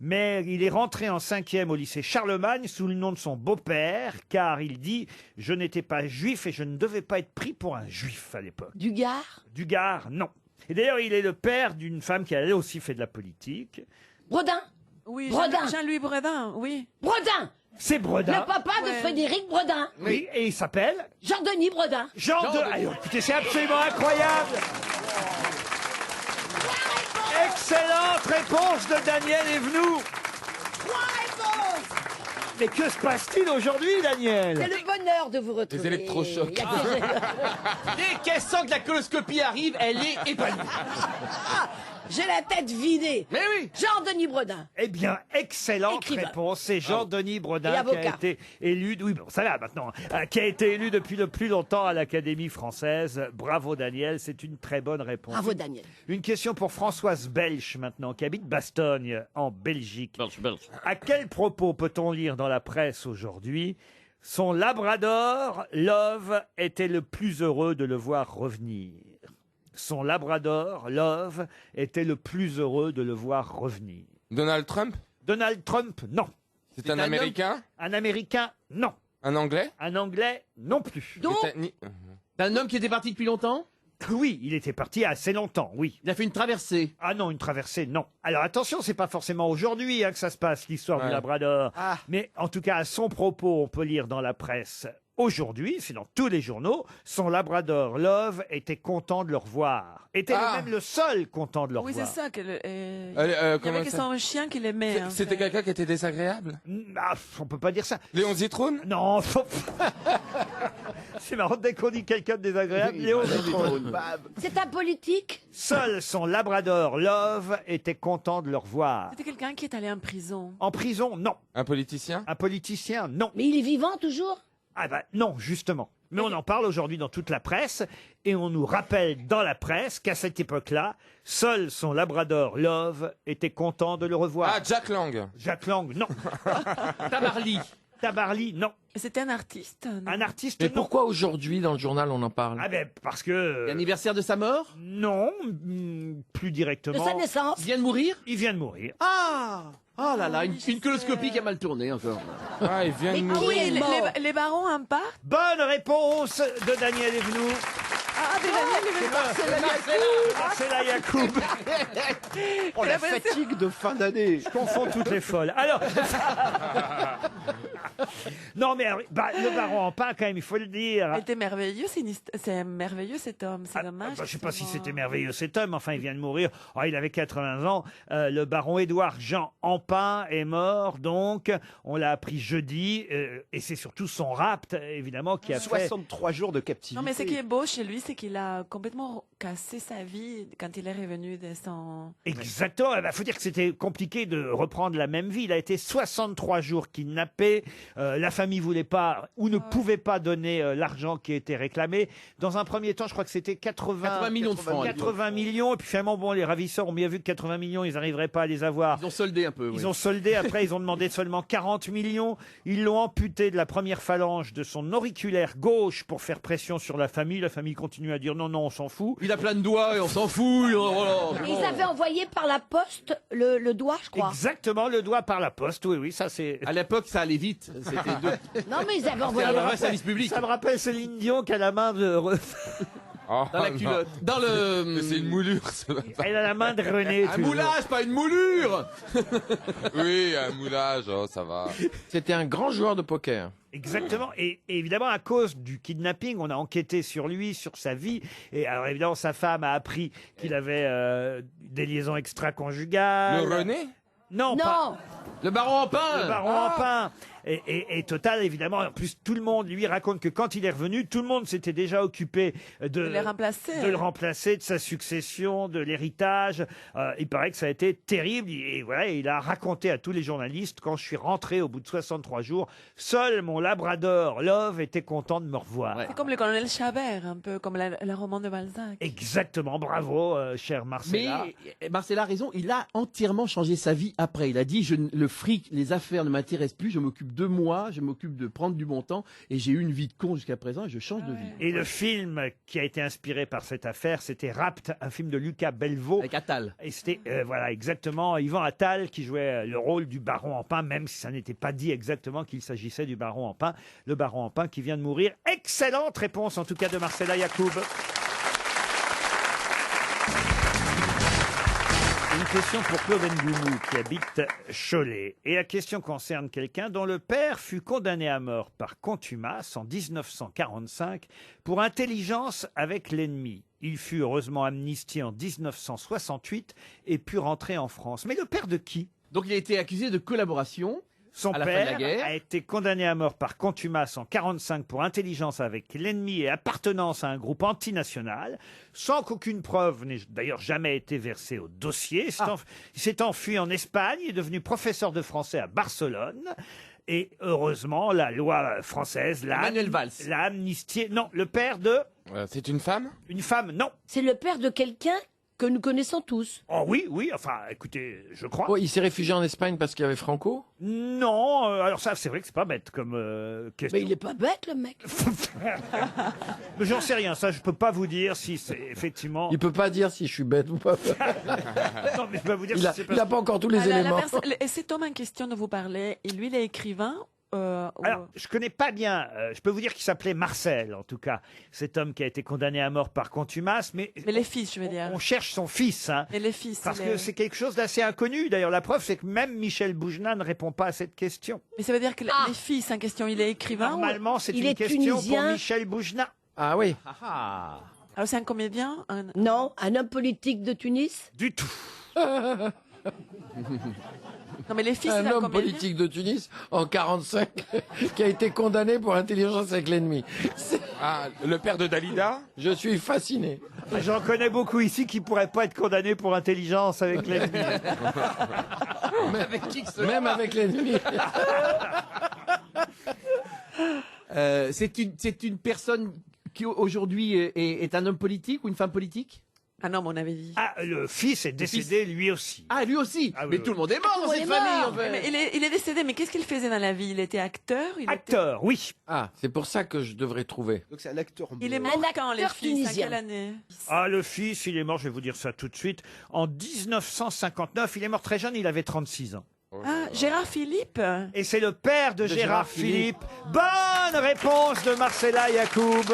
Mais il est rentré en 5e au lycée Charlemagne sous le nom de son beau-père, car il dit « Je n'étais pas juif et je ne devais pas être pris pour un juif à l'époque. » Du Gard. Du Gard, non. Et d'ailleurs, il est le père d'une femme qui a aussi fait de la politique. Bredin. Oui, Bredin. Jean-Louis Bredin, oui. Bredin. C'est Bredin. Le papa de Frédéric Bredin. Oui, et il s'appelle Jean-Denis Bredin. Écoutez, c'est absolument incroyable. Excellente réponse de Daniel Evenou. Mais que se passe-t-il aujourd'hui, Daniel? C'est le bonheur de vous retrouver. Des électrochocs. Il y a que- Dès qu'elle sent que la coloscopie arrive, elle est épanouie. J'ai la tête vidée. Mais oui. Jean-Denis Bredin. Eh bien, excellente Écrivain. réponse. C'est Jean-Denis Et Bredin qui a avocat. été élu, oui, bon, ça va maintenant, qui a été élu depuis le plus longtemps à l'Académie française. Bravo, Daniel. C'est une très bonne réponse. Bravo, Daniel. Une question pour Françoise Belch maintenant, qui habite Bastogne, en Belgique. À quel propos peut-on lire dans la presse aujourd'hui « Son labrador, Love, était le plus heureux de le voir revenir ». Son labrador, Love, était le plus heureux de le voir revenir. Donald Trump? Donald Trump, non. C'est un Américain? Un Américain, non. Un Anglais? Un Anglais, non plus. Donc, C'est un homme qui était parti depuis longtemps? Oui, il était parti assez longtemps, oui. Il a fait une traversée. Ah non, une traversée, non. Alors attention, c'est pas forcément aujourd'hui que ça se passe, l'histoire du Ouais. Labrador. Mais en tout cas, à son propos, on peut lire dans la presse aujourd'hui, c'est dans tous les journaux, son Labrador Love était content de le revoir. Était même le seul content de le Oui, revoir. c'est ça. Que il y comment avait que ça son chien qui l'aimait. hein, C'était quelqu'un qui était désagréable? Ah, on peut pas dire ça. Léon Zitrone? Non, c'est marrant, dès qu'on dit quelqu'un de désagréable, Léon Zitrone. c'est un politique. Seul son Labrador Love était content de le revoir. C'était quelqu'un qui est allé en prison. En prison, non. Un politicien? Un politicien, non. Mais il est vivant toujours. Ah bah non, justement. Mais on en parle aujourd'hui dans toute la presse et on nous rappelle dans la presse qu'à cette époque-là, seul son Labrador Love était content de le revoir. Ah, Jack Lang. Jack Lang, non. Tabarly. Tabarly, non. C'était un artiste. non Un artiste, Mais non. pourquoi aujourd'hui dans le journal on en parle? Ah ben parce que... L'anniversaire de sa mort? Non, plus De directement. sa naissance. Il vient de mourir? Il vient de mourir. Ah! Oh là là, une coloscopie qui a mal tourné encore. Ah, il vient de Mais qui mourir. est les, mort les barons en part. Bonne réponse de Daniel Evenou. Ah, de Daniel Marcella Yacoub. Oh, la fatigue de fin d'année. Je confonds toutes les folles. Alors. Non, mais le baron en pain, quand même, il faut le dire. Elle était merveilleux, c'est merveilleux cet homme, c'est dommage. Je ne sais pas si qu'il soit c'était mort. merveilleux cet homme, enfin il vient de mourir. Oh, il avait 80 ans. Le baron Édouard Jean Empain est mort, donc on l'a appris jeudi. Et c'est surtout son rapt, évidemment, qui a fait... 63 jours de captivité. Non, mais ce qui est beau chez lui, c'est qu'il a complètement cassé sa vie quand il est revenu de son... Exactement. Il faut dire que c'était compliqué de reprendre la même vie. Il a été 63 jours kidnappé. La famille voulait pas ou ne pouvait pas donner l'argent qui était réclamé. Dans un premier temps, je crois que c'était 80 millions de francs. 80 millions. Et puis finalement, bon, les ravisseurs ont bien vu que 80 millions, ils n'arriveraient pas à les avoir. Ils ont soldé un peu. Ils ont soldé, après ils ont demandé seulement 40 millions. Ils l'ont amputé de la première phalange de son auriculaire gauche pour faire pression sur la famille. La famille continue à dire non, non, on s'en fout. Il a plein de doigts et on s'en fout. Ils avaient envoyé par la poste le doigt, je crois. Exactement, le doigt par la poste, oui, oui, ça c'est... À l'époque, ça allait vite. C'était Non, mais ils avaient envoyé... un vrai service public. Ça me rappelle Céline Dion qui a la main de... Oh, Dans la non. culotte. Dans le... Mais c'est une moulure, ça va pas. Elle a la main de René. Un toujours. moulage, pas une moulure. Oui, un moulage, oh, ça va. C'était un grand joueur de poker. Exactement. Et évidemment, à cause du kidnapping, on a enquêté sur lui, sur sa vie. Et alors, évidemment, sa femme a appris qu'il avait des liaisons extra-conjugales. Le René? Non, Non. pas Le baron en pain. le baron Empain. Et Total, évidemment, en plus, tout le monde lui raconte que quand il est revenu, tout le monde s'était déjà occupé de le remplacer, de sa succession, de l'héritage. Il paraît que ça a été terrible. Et voilà, il a raconté à tous les journalistes, quand je suis rentré au bout de 63 jours, seul mon labrador Love était content de me revoir. C'est comme le colonel Chabert, un peu comme la roman de Balzac. Exactement, bravo, cher Marcella. Mais Marcella a raison, il a entièrement changé sa vie après. Il a dit, le fric, les affaires ne m'intéressent plus, je m'occupe de moi, je m'occupe de prendre du bon temps, et j'ai eu une vie de con jusqu'à présent, et je change de vie. Et le film qui a été inspiré par cette affaire, c'était Rapt, un film de Lucas Belvaux. Avec Attal. Et c'était, voilà, exactement, Yvan Attal qui jouait le rôle du baron Empin, même si ça n'était pas dit exactement qu'il s'agissait du baron Empin. Le baron Empin qui vient de mourir. Excellente réponse, en tout cas, de Marcella Yacoub. Une question pour Claude Ngoumou qui habite Cholet. Et la question concerne quelqu'un dont le père fut condamné à mort par contumace en 1945 pour intelligence avec l'ennemi. Il fut heureusement amnistié en 1968 et put rentrer en France. Mais le père de qui? Donc il a été accusé de collaboration. Son père a été condamné à mort par contumace en 1945 pour intelligence avec l'ennemi et appartenance à un groupe antinational, sans qu'aucune preuve n'ait d'ailleurs jamais été versée au dossier. Il s'est enfui en Espagne, il est devenu professeur de français à Barcelone. Et heureusement, la loi française l'a amnistié. Non, le père de... c'est une femme? Une femme, non. C'est le père de quelqu'un que nous connaissons tous. Oh oui, oui, enfin, écoutez, je crois. Oh, il s'est réfugié en Espagne parce qu'il y avait Franco? Non, alors ça, c'est vrai que c'est pas bête comme question. Mais il est pas bête, le mec. Mais j'en sais rien, ça, je peux pas vous dire si c'est effectivement... Il peut pas dire si je suis bête ou pas. Non, mais je peux vous dire Il si a, c'est il a pas encore tous les éléments. Et cet homme en question dont vous parlez, et lui, il est écrivain. Alors, je connais pas bien. Je peux vous dire qu'il s'appelait Marcel, en tout cas, cet homme qui a été condamné à mort par contumace. Mais les fils, je veux dire. On cherche son fils, hein. Et les fils. Parce que c'est quelque chose d'assez inconnu. D'ailleurs, la preuve, c'est que même Michel Boujna ne répond pas à cette question. Mais ça veut dire que les fils en question, il est écrivain. Normalement, c'est une question pour Michel Boujna. Ah oui. Alors c'est un comédien? Non, un homme politique de Tunis? Du tout. Non, mais les fils, un homme politique de Tunis en 45 qui a été condamné pour intelligence avec l'ennemi. Ah, le père de Dalida? Je suis fasciné. J'en connais beaucoup ici qui pourraient pas être condamnés pour intelligence avec l'ennemi. Même avec l'ennemi. C'est une personne qui aujourd'hui est un homme politique ou une femme politique? Ah non, mon avait dit. Ah, le fils est décédé lui aussi. Ah, lui aussi. Ah, oui, mais oui. tout le monde est mort dans cette famille, en fait. Mais il est décédé, mais qu'est-ce qu'il faisait dans la vie? Il était acteur? Acteur, oui. Ah, c'est pour ça que je devrais trouver. Donc c'est un acteur. Il est mort quand, les fils? À quelle année? Ah, le fils, il est mort, je vais vous dire ça tout de suite, en 1959. Il est mort très jeune, il avait 36 ans. Ah, Gérard Philippe. Et c'est le père de Gérard Philippe. Bonne réponse de Marcella Yacoub.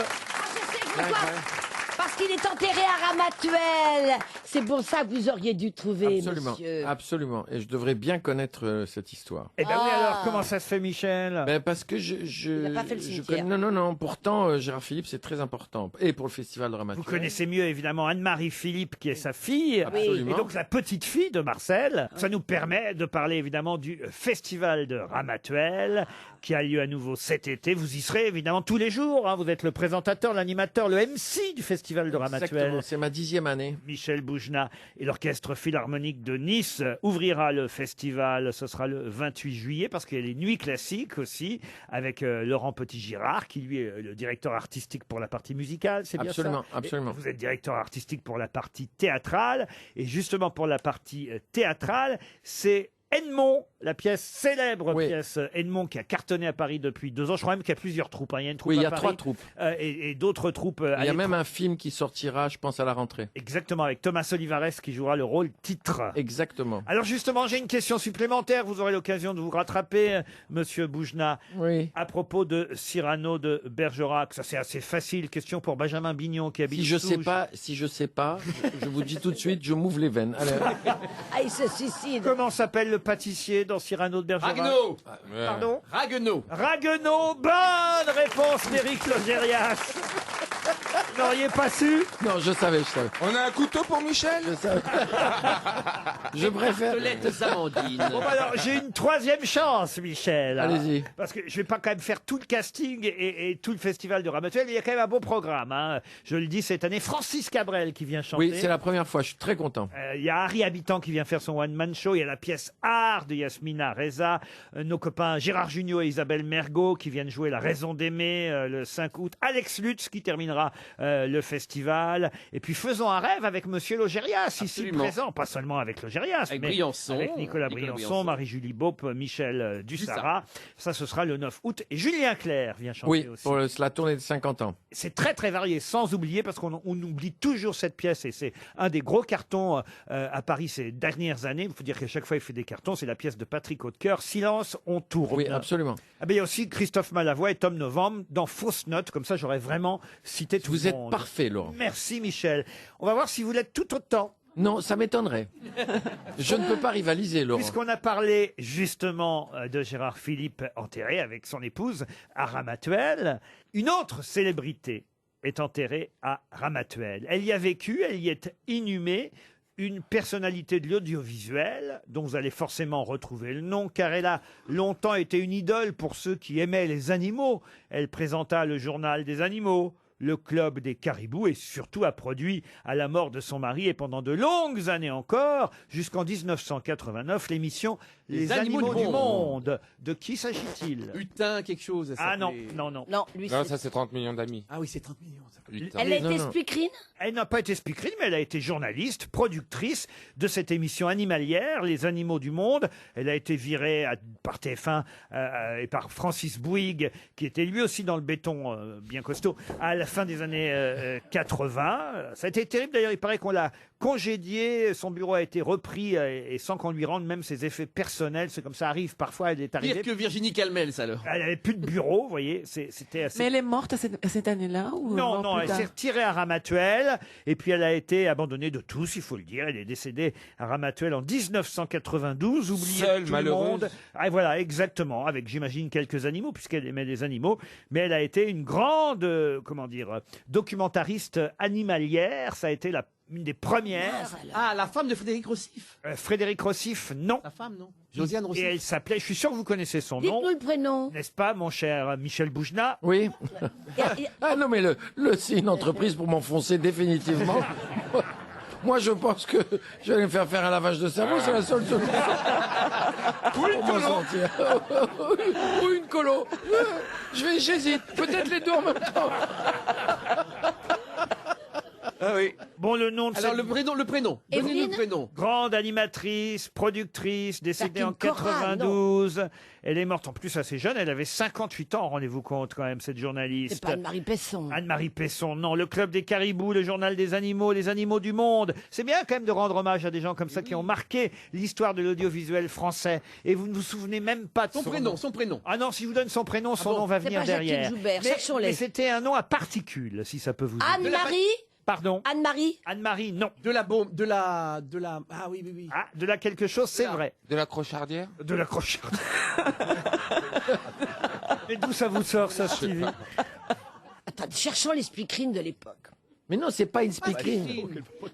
Parce qu'il est enterré à Ramatuelle. C'est pour ça que vous auriez dû trouver, Absolument, monsieur. absolument. Et je devrais bien connaître cette histoire. Eh ben oui, alors, comment ça se fait, Michel? Ben parce que Il n'a pas fait le cimetière. Non. Pourtant, Gérard Philippe, c'est très important. Et pour le Festival de Ramatuelle. Vous connaissez mieux, évidemment, Anne-Marie Philippe, qui est sa fille. Absolument. Et donc, la petite fille de Marcel. Ça nous permet de parler, évidemment, du Festival de Ramatuelle, qui a lieu à nouveau cet été. Vous y serez, évidemment, tous les jours. Hein. Vous êtes le présentateur, l'animateur, le MC du Festival de Ramatuelle. Exactement, c'est ma 10e année. Michel Boujna et l'Orchestre Philharmonique de Nice ouvrira le festival. Ce sera le 28 juillet parce qu'il y a les nuits classiques aussi avec Laurent Petit-Girard qui lui est le directeur artistique pour la partie musicale. C'est bien ça? Absolument. Et vous êtes directeur artistique pour la partie théâtrale et justement pour la partie théâtrale, c'est Edmond, la pièce, célèbre pièce Edmond qui a cartonné à Paris depuis 2 ans. Je crois même qu'il y a plusieurs troupes. Hein. Il y a une troupe il y à a Paris, 3 troupes. Et d'autres troupes. Il y a même un film qui sortira, je pense, à la rentrée. Exactement, avec Thomas Olivares qui jouera le rôle titre. Exactement. Alors justement, j'ai une question supplémentaire. Vous aurez l'occasion de vous rattraper, Monsieur Boujna. Oui. À propos de Cyrano de Bergerac. Ça, c'est assez facile. Question pour Benjamin Bignon qui habite Si je Souges. sais pas, je vous dis tout de suite, je m'ouvre les veines. Allez. Ah, il se suicide. Comment s'appelle le pâtissier dans Cyrano de Bergerac? Ragueneau. Pardon? Ragueneau. Ragueneau. Bonne réponse d'Éric Logérias. Vous n'auriez pas su? Non, je savais. On a un couteau pour Michel? Je savais. Je préfère. Tartelettes Amandine. Bon, bah alors, j'ai une troisième chance, Michel. Allez-y. Parce que je vais pas quand même faire tout le casting et tout le festival de Ramatuelle. Il y a quand même un beau programme. Hein. Je le dis cette année, Francis Cabrel qui vient chanter. Oui, c'est la première fois. Je suis très content. Il y a Harry Habitant qui vient faire son one-man show. Il y a la pièce Art de Yasmina Reza. Nos copains Gérard Jugnot et Isabelle Mergo qui viennent jouer La Raison d'aimer le 5 août. Alex Lutz qui terminera le festival. Et puis faisons un rêve avec Monsieur Logérias, ici présent. Pas seulement avec Logérias, Avec mais Briançon. avec Nicolas Briançon, Marie-Julie Beaupe, Michel Dussara. Ça, ce sera le 9 août. Et Julien Clerc vient chanter Oui, aussi. pour la tournée de 50 ans. C'est très très varié, sans oublier, parce qu'on oublie toujours cette pièce, et c'est un des gros cartons à Paris ces dernières années. Il faut dire qu'à chaque fois il fait des cartons, c'est la pièce de Patrick Hautecoeur, Silence, on tourne. Oui, absolument. Ah ben, il y a aussi Christophe Malavoie et Tom Novembre dans Fausse Note, comme ça j'aurais vraiment cité tout Vous le êtes monde. parfait, Laurent. Merci Michel. On va voir si vous l'êtes tout autant. Non, ça m'étonnerait. Je ne peux pas rivaliser, Laurent. Puisqu'on a parlé justement de Gérard Philippe enterré avec son épouse à Ramatuelle, une autre célébrité est enterrée à Ramatuelle. Elle y a vécu, elle y est inhumée, une personnalité de l'audiovisuel dont vous allez forcément retrouver le nom, car elle a longtemps été une idole pour ceux qui aimaient les animaux. Elle présenta le journal des animaux, le club des caribous, et surtout a produit à la mort de son mari et pendant de longues années encore, jusqu'en 1989, l'émission Les animaux du monde. De qui s'agit-il? Hutin, quelque chose. elle Ah non, s'appelait. non, non. Non, lui, Non, c'est- ça c'est 30 millions d'amis. Ah oui, c'est 30 millions. Ça. Putain. Elle a été Non, non. speakerine? Elle n'a pas été speakerine, mais elle a été journaliste, productrice de cette émission animalière, Les Animaux du Monde. Elle a été virée par TF1 et par Francis Bouygues, qui était lui aussi dans le béton bien costaud, à la fin des années 80. Ça a été terrible, d'ailleurs, il paraît qu'on l'a congédié, son bureau a été repris et sans qu'on lui rende même ses effets personnels. C'est comme ça arrive parfois, elle est Pire arrivée. que Virginie Calmel, ça alors. Elle n'avait plus de bureau, vous voyez, c'était assez... Mais elle est morte cette année-là ou Non, morte non, plus elle tard s'est retirée à Ramatuelle et puis elle a été abandonnée de tous, il faut le dire. Elle est décédée à Ramatuelle en 1992, oubliée Seule, de tout malheureuse. le monde. Ah, voilà, exactement, avec j'imagine quelques animaux puisqu'elle aimait les animaux. Mais elle a été une grande, documentariste animalière. Ça a été une des premières. Ah, la femme de Frédéric Rossif. Frédéric Rossif, non. La femme, non. Josiane Et Rossif. elle s'appelait, je suis sûr que vous connaissez son nom, Dites-nous le prénom. n'est-ce pas, mon cher Michel Boujna? Oui. Et- Ah non, mais c'est une entreprise pour m'enfoncer définitivement. Moi, je pense que je vais me faire un lavage de cerveau, c'est la seule solution. Pour m'en sortir. Ou une colo. J'hésite. Peut-être les deux en même temps. Ah oui. Bon, le nom de Alors cette le prénom. Donnez-nous Evelyne le prénom. grande animatrice, productrice, décédée en Jacqueline Corral, 92. Elle est morte en plus assez jeune. Elle avait 58 ans, rendez-vous compte quand même, cette journaliste. C'est pas Anne-Marie Pesson. Anne-Marie Pesson, non. Le Club des Caribous, le Journal des Animaux, les Animaux du Monde. C'est bien quand même de rendre hommage à des gens comme ça qui ont marqué l'histoire de l'audiovisuel français. Et vous ne vous souvenez même pas de Son prénom. Ah non, si je vous donne son prénom, son bon nom va C'est venir pas Jacqueline derrière. Joubert, Mais cherchons-les. c'était un nom à particules, si ça peut vous aider. Anne-Marie? Pardon. Anne-Marie? Anne-Marie, non. De la bombe, de la. Ah oui, oui, oui. Ah, de là quelque chose, c'est Là. vrai. De la crochardière? De la crocharde. Mais d'où ça vous sort, ça, Stevie? Attends, cherchons les speakerines de l'époque. Mais non, c'est pas une speakerine.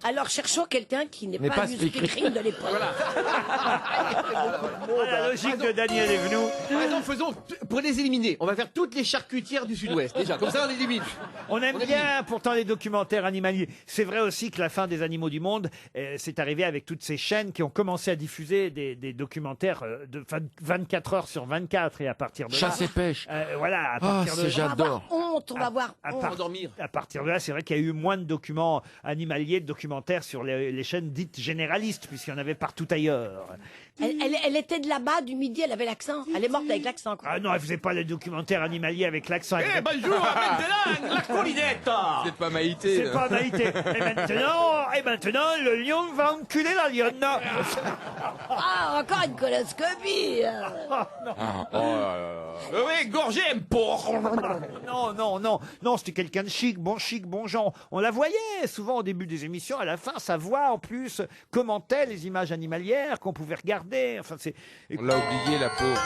Alors cherchons quelqu'un qui n'est N'est pas pas une speakerine. speakerine de l'époque. La logique de Daniel Evenou. Par exemple, faisons, pour les éliminer, on va faire toutes les charcutières du Sud-Ouest, déjà. Comme ça, on les élimine. On aime bien pourtant les documentaires animaliers. C'est vrai aussi que la fin des Animaux du Monde, c'est arrivé avec toutes ces chaînes qui ont commencé à diffuser des documentaires de 24 heures sur 24 et à partir de là... Chasse et pêche. Voilà, à Ah, partir de c'est j'adore. Honte, on va voir à, honte. par- à partir de là, c'est vrai qu'il y a eu moins de documents animaliers, de documentaires sur les chaînes dites généralistes, puisqu'il y en avait partout ailleurs. Elle était de là-bas, du Midi, elle avait l'accent. Elle est morte avec l'accent. quoi. Ah non, elle faisait pas les documentaires animaliers avec l'accent. Bonjour, maintenant, la colinette. C'est pas Maïté. C'est pas Maïté. Et maintenant, le lion va enculer la lionne. Ah, encore une coloscopie. Ah, oh là là. Oui, gorgé, un porc. Non, c'était quelqu'un de chic, bon gens. On la voyait souvent au début des émissions, à la fin, sa voix en plus commentait les images animalières qu'on pouvait regarder. Enfin, On l'a oublié, la pauvre.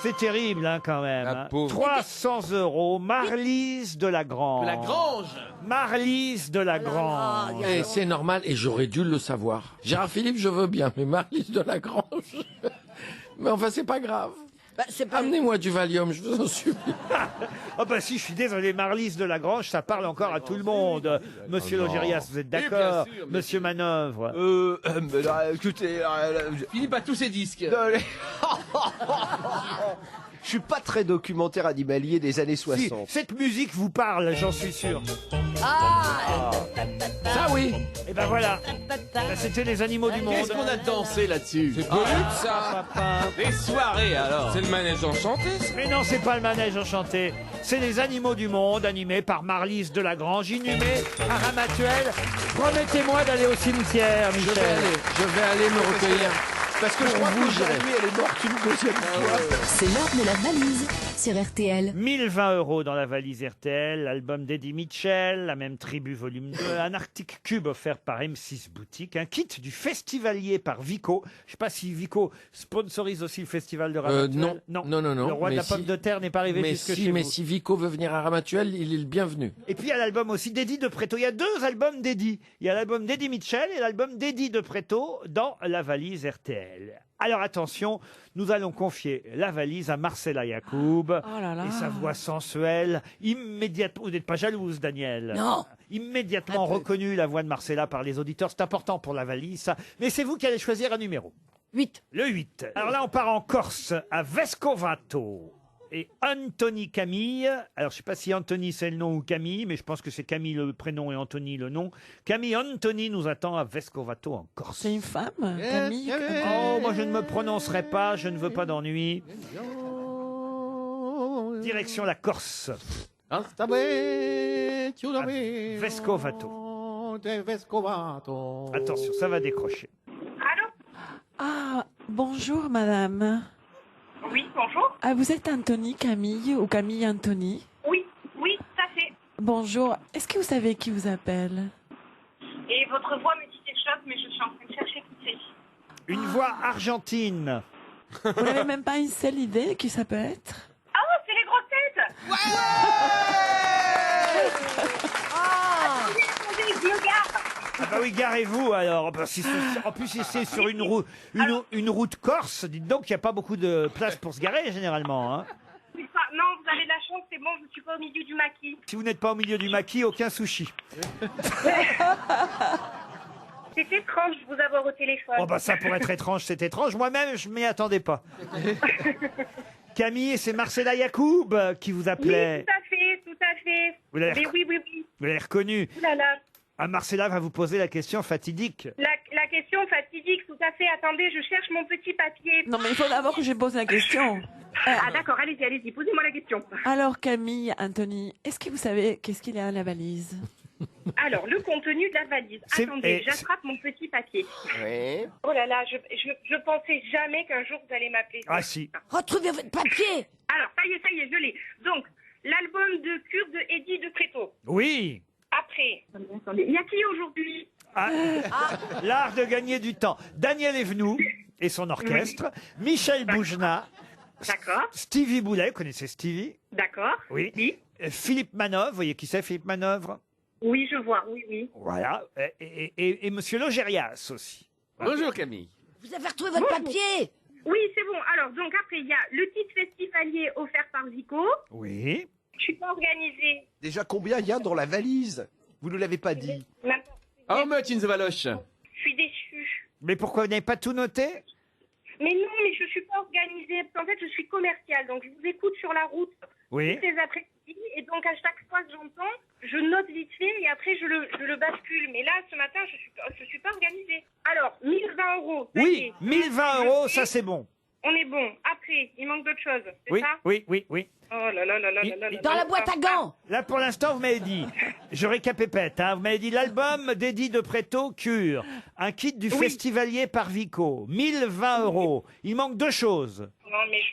c'est terrible hein, quand même. La hein. pauvre. 300 €, Marlise de Lagrange. De la grange. Marlise de Lagrange. Et c'est normal, et j'aurais dû le savoir. Gérard Philippe, je veux bien, mais Marlise de Lagrange. Mais enfin, c'est pas grave. Bah, c'est pas... Amenez-moi du Valium, je vous en supplie. Ah bah si, je suis désolé, Marlise de Lagrange, ça parle encore à tout le monde. Monsieur Logérias, vous êtes d'accord? bien sûr, Monsieur Manœuvre. Écoutez, Philippe a tous ses disques. je suis pas très documentaire animalier des années Si, 60. cette musique vous parle, j'en suis sûr. Ça oui. Et ben voilà, ça, c'était les animaux du monde. Qu'est-ce qu'on a dansé là-dessus? C'est Pollux, ça. Des soirées alors. C'est le manège enchanté, ça. Mais non, c'est pas le manège enchanté. C'est les animaux du monde, animés par Marlise de Lagrange, inhumés à Ramatuelle. Promettez-moi d'aller au cimetière, Je Michel. vais aller me recueillir. Parce que je crois qu'aujourd'hui, elle est morte une deuxième fois. C'est l'heure de la valise sur RTL. 1020 € dans la valise RTL, l'album d'Eddie Mitchell, La même tribu volume 2, un Arctic Cube offert par M6 Boutique, un kit du festivalier par Vico. Je sais pas si Vico sponsorise aussi le festival de Ramatuelle. Non. Le roi de mais la pomme de terre n'est pas arrivé mais jusque si, chez mais vous. si Vico veut venir à Ramatuelle, il est le bienvenu. Et puis il y a l'album aussi d'Eddie de Préto. Il y a 2 albums d'Eddie. Il y a l'album d'Eddie Mitchell et l'album d'Eddie de Préto dans la valise RTL. Alors attention, nous allons confier la valise à Marcella Yacoub Oh là là. et sa voix sensuelle. Immédiatement, vous n'êtes pas jalouse, Daniel? Non. Immédiatement reconnue la voix de Marcella par les auditeurs. C'est important pour la valise, ça. Mais c'est vous qui allez choisir un numéro. 8. Le 8. Alors là, on part en Corse, à Vescovato. Et Anthony Camille, alors je sais pas si Anthony c'est le nom ou Camille, mais je pense que c'est Camille le prénom et Anthony le nom. Camille Anthony nous attend à Vescovato en Corse. C'est une femme, Camille. Oh, moi je ne me prononcerai pas, je ne veux pas d'ennui. Direction la Corse. Vescovato. Attention, ça va décrocher. Ah, bonjour madame. Oui, bonjour. Ah, vous êtes Anthony Camille ou Camille Anthony? Oui, oui, tout à fait. Bonjour, est-ce que vous savez qui vous appelle? Et votre voix me dit quelque chose, mais je suis en train de chercher qui c'est. Une voix argentine. Vous n'avez même pas une seule idée qui ça peut être? Ah, c'est les grosses têtes. Attendez, je me gare. Ah bah oui, garez-vous alors. Parce que en plus, si c'est sur une route corse, dites donc qu'il n'y a pas beaucoup de place pour se garer généralement. Hein. Non, vous avez de la chance, c'est bon, je ne suis pas au milieu du maquis. Si vous n'êtes pas au milieu du maquis, aucun sushi. C'est étrange de vous avoir au téléphone. Oh bah ça pour être étrange, c'est étrange. Moi-même, je m'y attendais pas. Camille, c'est Marcella Yacoub qui vous appelait. Oui, tout à fait, tout à fait. Vous l'avez Mais oui. Vous l'avez reconnu. Ouh là là. Ah, Marcella va vous poser la question fatidique. La question fatidique, tout à fait. Attendez, je cherche mon petit papier. Non, mais il faut d'abord que je pose la question. Ah d'accord, allez-y, posez-moi la question. Alors Camille, Anthony, est-ce que vous savez qu'est-ce qu'il y a à la valise? Alors, le contenu de la valise. Attendez, j'attrape mon petit papier. Oui. Oh là là, je pensais jamais qu'un jour vous allez m'appeler. Ah si. Retrouvez votre papier. Alors, ça y est, je l'ai. Donc, l'album de cure de Eddie de Préto. Oui. Après, attendez, il y a qui aujourd'hui? L'art de gagner du temps. Daniel Evenou et son orchestre. Michel Boujna. D'accord. Stevie Boulet, vous connaissez Stevie? D'accord. Oui. Philippe Manœuvre, vous voyez qui c'est Philippe Manœuvre? Oui, je vois, oui. Voilà. Et Monsieur Logérias aussi. Bonjour Camille. Vous avez retrouvé votre papier. Oui, c'est bon. Alors, donc après, il y a le titre festivalier offert par Zico. Oui. Je suis pas organisée. Déjà, combien il y a dans la valise? Vous ne l'avez pas dit. How much in the valoche? Je suis déçue. Mais pourquoi vous n'avez pas tout noté? Mais non, mais je suis pas organisée. En fait, je suis commerciale, donc je vous écoute sur la route Oui. tous les après-midi. Et donc, à chaque fois que j'entends, je note vite fait et après, je le bascule. Mais là, ce matin, je suis pas organisée. Alors, 1020 €. ça y Oui, est. 1020 €, ça c'est bon. On est bon. Après, il manque d'autres choses. C'est Oui, ça? oui. Oh là là là là là là. Dans la boîte à gants. Là, pour l'instant, vous m'avez dit, je récapépète, hein, vous m'avez dit l'album d'Eddie de Préto, Cure, un kit du festivalier par Vico, 1020 €. Il manque 2 choses. Non, mais je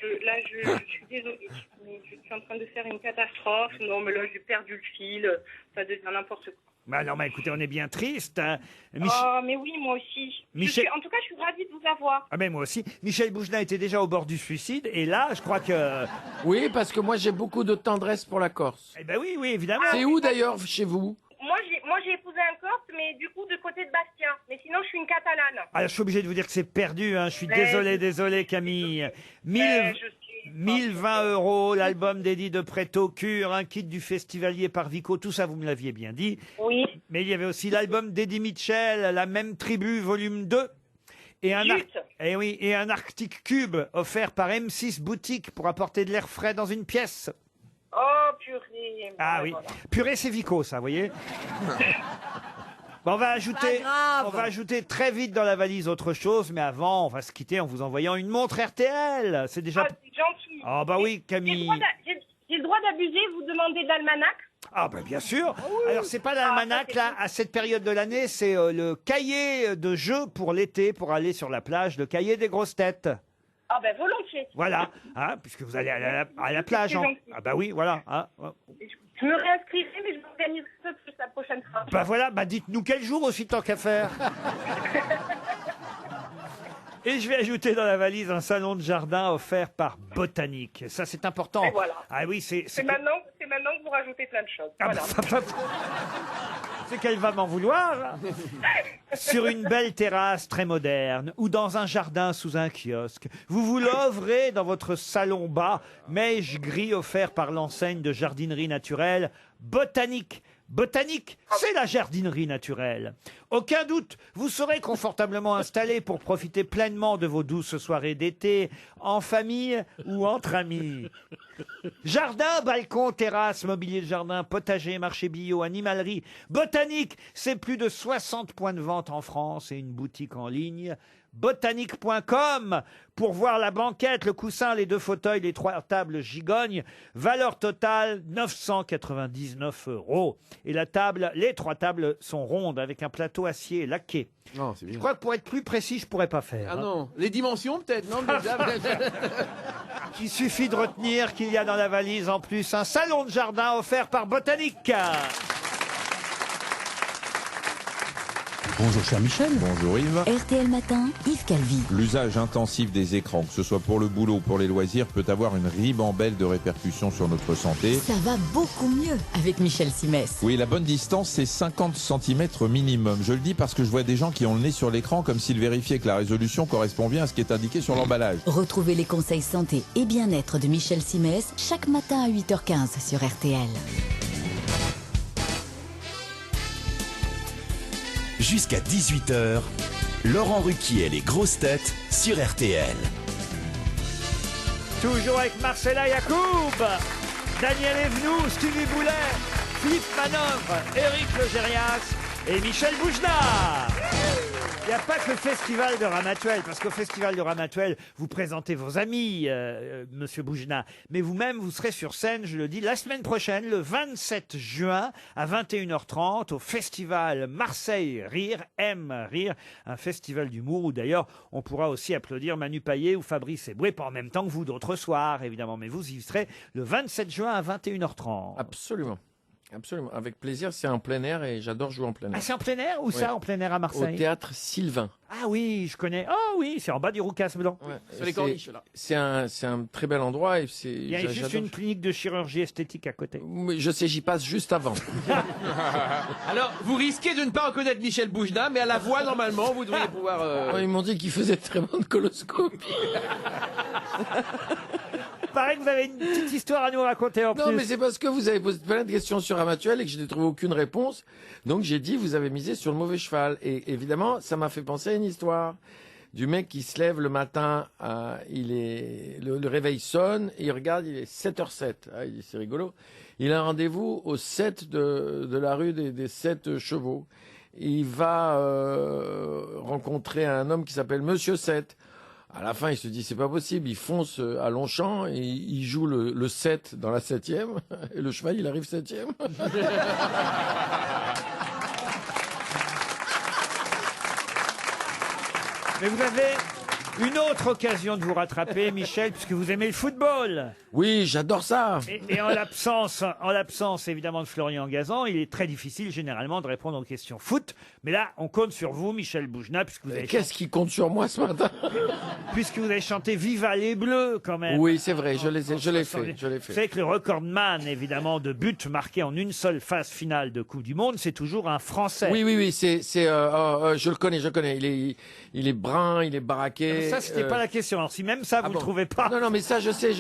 suis désolée. Je suis en train de faire une catastrophe. Non, mais là, j'ai perdu le fil. Ça devient n'importe quoi. Bah non, mais écoutez, on est bien triste. Hein. Oh, mais oui, moi aussi. En tout cas, je suis ravie de vous avoir. Ah mais moi aussi. Michel Boujna était déjà au bord du suicide, et là, je crois que... Oui, parce que moi j'ai beaucoup de tendresse pour la Corse. Eh ben oui, évidemment. C'est où d'ailleurs chez vous? Moi, j'ai épousé un Corse, mais du coup, de côté de Bastien. Mais sinon, je suis une Catalane. Ah, je suis obligé de vous dire que c'est perdu. Hein. Je suis Mais- désolé, Camille. Mais je suis- 1020 €, l'album d'Eddie de Préto, Cure, un kit du festivalier par Vico, tout ça vous me l'aviez bien dit. Oui. Mais il y avait aussi l'album d'Eddie Mitchell, La même tribu, volume 2. Et un, et un Arctic Cube offert par M6 Boutique pour apporter de l'air frais dans une pièce. Oh, purée. Ah oui, purée c'est Vico ça, vous voyez. Bon, on va ajouter très vite dans la valise autre chose, mais avant, on va se quitter en vous envoyant une montre RTL. C'est déjà... Ah, c'est gentil. Ah bah oui, Camille. J'ai le droit d'abuser, vous demandez d'almanach. Ah ben bien sûr. Alors c'est pas l'almanach là à cette période de l'année, c'est le cahier de jeu pour l'été pour aller sur la plage, le cahier des grosses têtes. Ah ben volontiers. Voilà, hein, puisque vous allez à la plage. Hein. Ah bah oui, voilà. Hein. Je me réinscrirai, mais je m'organiserai un peu plus la prochaine fois. Bah voilà, bah dites-nous quel jour aussi tant qu'à faire. Et je vais ajouter dans la valise un salon de jardin offert par Botanique. Ça, c'est important. Et voilà. Ah oui, C'est maintenant que vous rajoutez plein de choses. Ah Voilà. bah, c'est qu'elle va m'en vouloir. Sur une belle terrasse très moderne ou dans un jardin sous un kiosque, vous vous loverez dans votre salon bas, neige gris offert par l'enseigne de jardinerie naturelle Botanique. Botanique, c'est la jardinerie naturelle. Aucun doute, vous serez confortablement installé pour profiter pleinement de vos douces soirées d'été, en famille ou entre amis. Jardin, balcon, terrasse, mobilier de jardin, potager, marché bio, animalerie. Botanique, c'est plus de 60 points de vente en France et une boutique en ligne. Botanique.com pour voir la banquette, le coussin, les 2 fauteuils, les 3 tables gigognes. Valeur totale 999 €. Et la table, les 3 tables sont rondes avec un plateau acier laqué. Non, c'est bien. Je crois que pour être plus précis, je pourrais pas faire. Ah hein. non, les dimensions peut-être, non? Il suffit de retenir qu'il y a dans la valise en plus un salon de jardin offert par Botanique. Bonjour cher Michel. Bonjour Yves. RTL Matin, Yves Calvi. L'usage intensif des écrans, que ce soit pour le boulot ou pour les loisirs, peut avoir une ribambelle de répercussions sur notre santé. Ça va beaucoup mieux avec Michel Simès. Oui, la bonne distance, c'est 50 cm minimum. Je le dis parce que je vois des gens qui ont le nez sur l'écran comme s'ils vérifiaient que la résolution correspond bien à ce qui est indiqué sur l'emballage. Retrouvez les conseils santé et bien-être de Michel Simès chaque matin à 8h15 sur RTL. Jusqu'à 18h, Laurent Ruquier et les grosses têtes sur RTL. Toujours avec Marcella Yacoub, Daniel Evenou, Stevie Boulet, Philippe Manœuvre, Éric Logérias et Michel Boujna. Il n'y a pas que le festival de Ramatuelle, parce qu'au festival de Ramatuelle, vous présentez vos amis, Monsieur Boujna, mais vous-même, vous serez sur scène, je le dis, la semaine prochaine, le 27 juin, à 21h30, au festival Marseille Rire, M Rire, un festival d'humour où d'ailleurs, on pourra aussi applaudir Manu Payet ou Fabrice Eboué, pas en même temps que vous d'autres soirs, évidemment, mais vous y serez le 27 juin à 21h30. Absolument. Absolument, avec plaisir, c'est en plein air et j'adore jouer en plein air. Ah, c'est en plein air ou ça, en plein air à Marseille? Au théâtre Sylvain. Ah oui, je connais. Oh oui, c'est en bas du Roucas Blanc. Sur les corniches, là. C'est un très bel endroit et c'est. Il y a juste une clinique de chirurgie esthétique à côté. Oui, je sais, j'y passe juste avant. Alors, vous risquez de ne pas reconnaître Michel Boujna, mais à la voix, normalement, vous devriez pouvoir... Ils m'ont dit qu'il faisait très bonne coloscopie. Paraît que vous avez une petite histoire à nous raconter en plus. Non, mais c'est parce que vous avez posé plein de questions sur Ramatuelle et que je n'ai trouvé aucune réponse. Donc j'ai dit, vous avez misé sur le mauvais cheval. Et évidemment, ça m'a fait penser à une histoire du mec qui se lève le matin, le réveil sonne, et il regarde, il est 7h07. Ah, il dit, c'est rigolo. Il a un rendez-vous au 7 de la rue des 7 chevaux. Il va rencontrer un homme qui s'appelle Monsieur 7. À la fin, il se dit, c'est pas possible. Il fonce à Longchamp et il joue le 7 dans la 7e. Et le cheval, il arrive 7e. Mais vous avez Une autre occasion de vous rattraper, Michel, puisque vous aimez le football. Oui, j'adore ça. Et en l'absence évidemment de Florian Gazan, il est très difficile généralement de répondre aux questions foot. Mais là, on compte sur vous, Michel Boujna, puisque vous avez Qu'est-ce qui compte sur moi ce matin? puisque vous avez chanté Viva les Bleus quand même. Oui, c'est vrai, je l'ai fait. Vous savez que le recordman évidemment de buts marqués en une seule phase finale de Coupe du Monde, c'est toujours un Français. Oui, je le connais. Il est brun, il est baraqué. Ça, c'était pas la question. Alors, si même ça, vous le trouvez pas. Non, mais ça, je sais.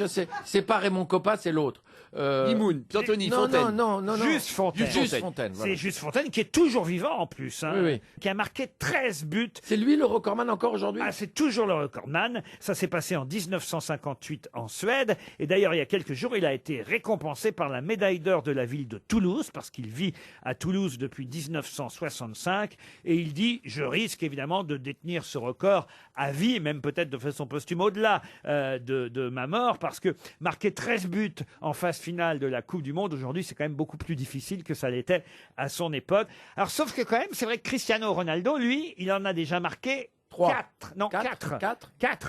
C'est pas Raymond Coppa, c'est l'autre. Imoun, Piantoni, Fontaine. Non. Juste Fontaine. Juste Fontaine. C'est Juste Fontaine qui est toujours vivant en plus. Hein, Oui. qui a marqué 13 buts. C'est lui le recordman encore aujourd'hui? Ah, c'est toujours le recordman. Ça s'est passé en 1958 en Suède. Et d'ailleurs, il y a quelques jours, il a été récompensé par la médaille d'or de la ville de Toulouse, parce qu'il vit à Toulouse depuis 1965. Et il dit, je risque évidemment de détenir ce record à vie, même peut-être de façon posthume au-delà de ma mort, parce que marquer 13 buts en phase finale de la Coupe du Monde, aujourd'hui, c'est quand même beaucoup plus difficile que ça l'était à son époque. Alors, sauf que quand même, c'est vrai que Cristiano Ronaldo, lui, il en a déjà marqué 4. Non, 4. Ah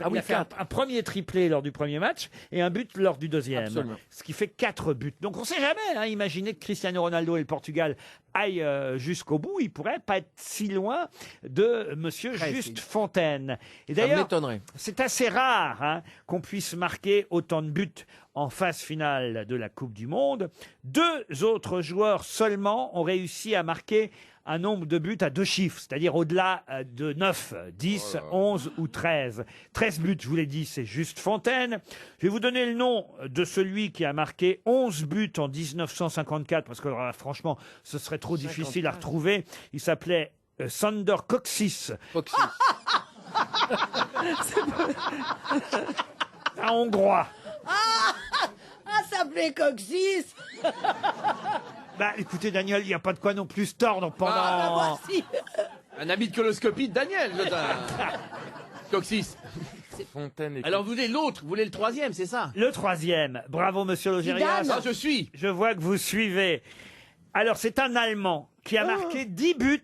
oui, il a fait un premier triplé lors du premier match et un but lors du deuxième. Absolument. Ce qui fait 4 buts. Donc on ne sait jamais. Hein, imaginez que Cristiano Ronaldo et le Portugal aillent jusqu'au bout. Il pourrait pas être si loin de Monsieur Juste Fontaine. Et Ça d'ailleurs, m'étonnerait. c'est assez rare hein, qu'on puisse marquer autant de buts en phase finale de la Coupe du Monde. 2 autres joueurs seulement ont réussi à marquer un nombre de buts à 2 chiffres, c'est-à-dire au-delà de 9, 10, 11 ou 13. 13 buts, je vous l'ai dit, c'est Juste Fontaine. Je vais vous donner le nom de celui qui a marqué 11 buts en 1954, parce que franchement, ce serait trop difficile à retrouver. Il s'appelait Sander Kocsis. Un Hongrois. Ça s'appelait Coxis. Bah écoutez Daniel, il n'y a pas de quoi non plus se tordre pendant... Voici. Un habit de coloscopie de Daniel, Coxis. Fontaine et... Alors vous voulez l'autre, vous voulez le troisième, c'est ça? Le troisième. Bravo Monsieur Logérias. Ah, je suis. Je vois que vous suivez. Alors c'est un Allemand qui a marqué 10 buts.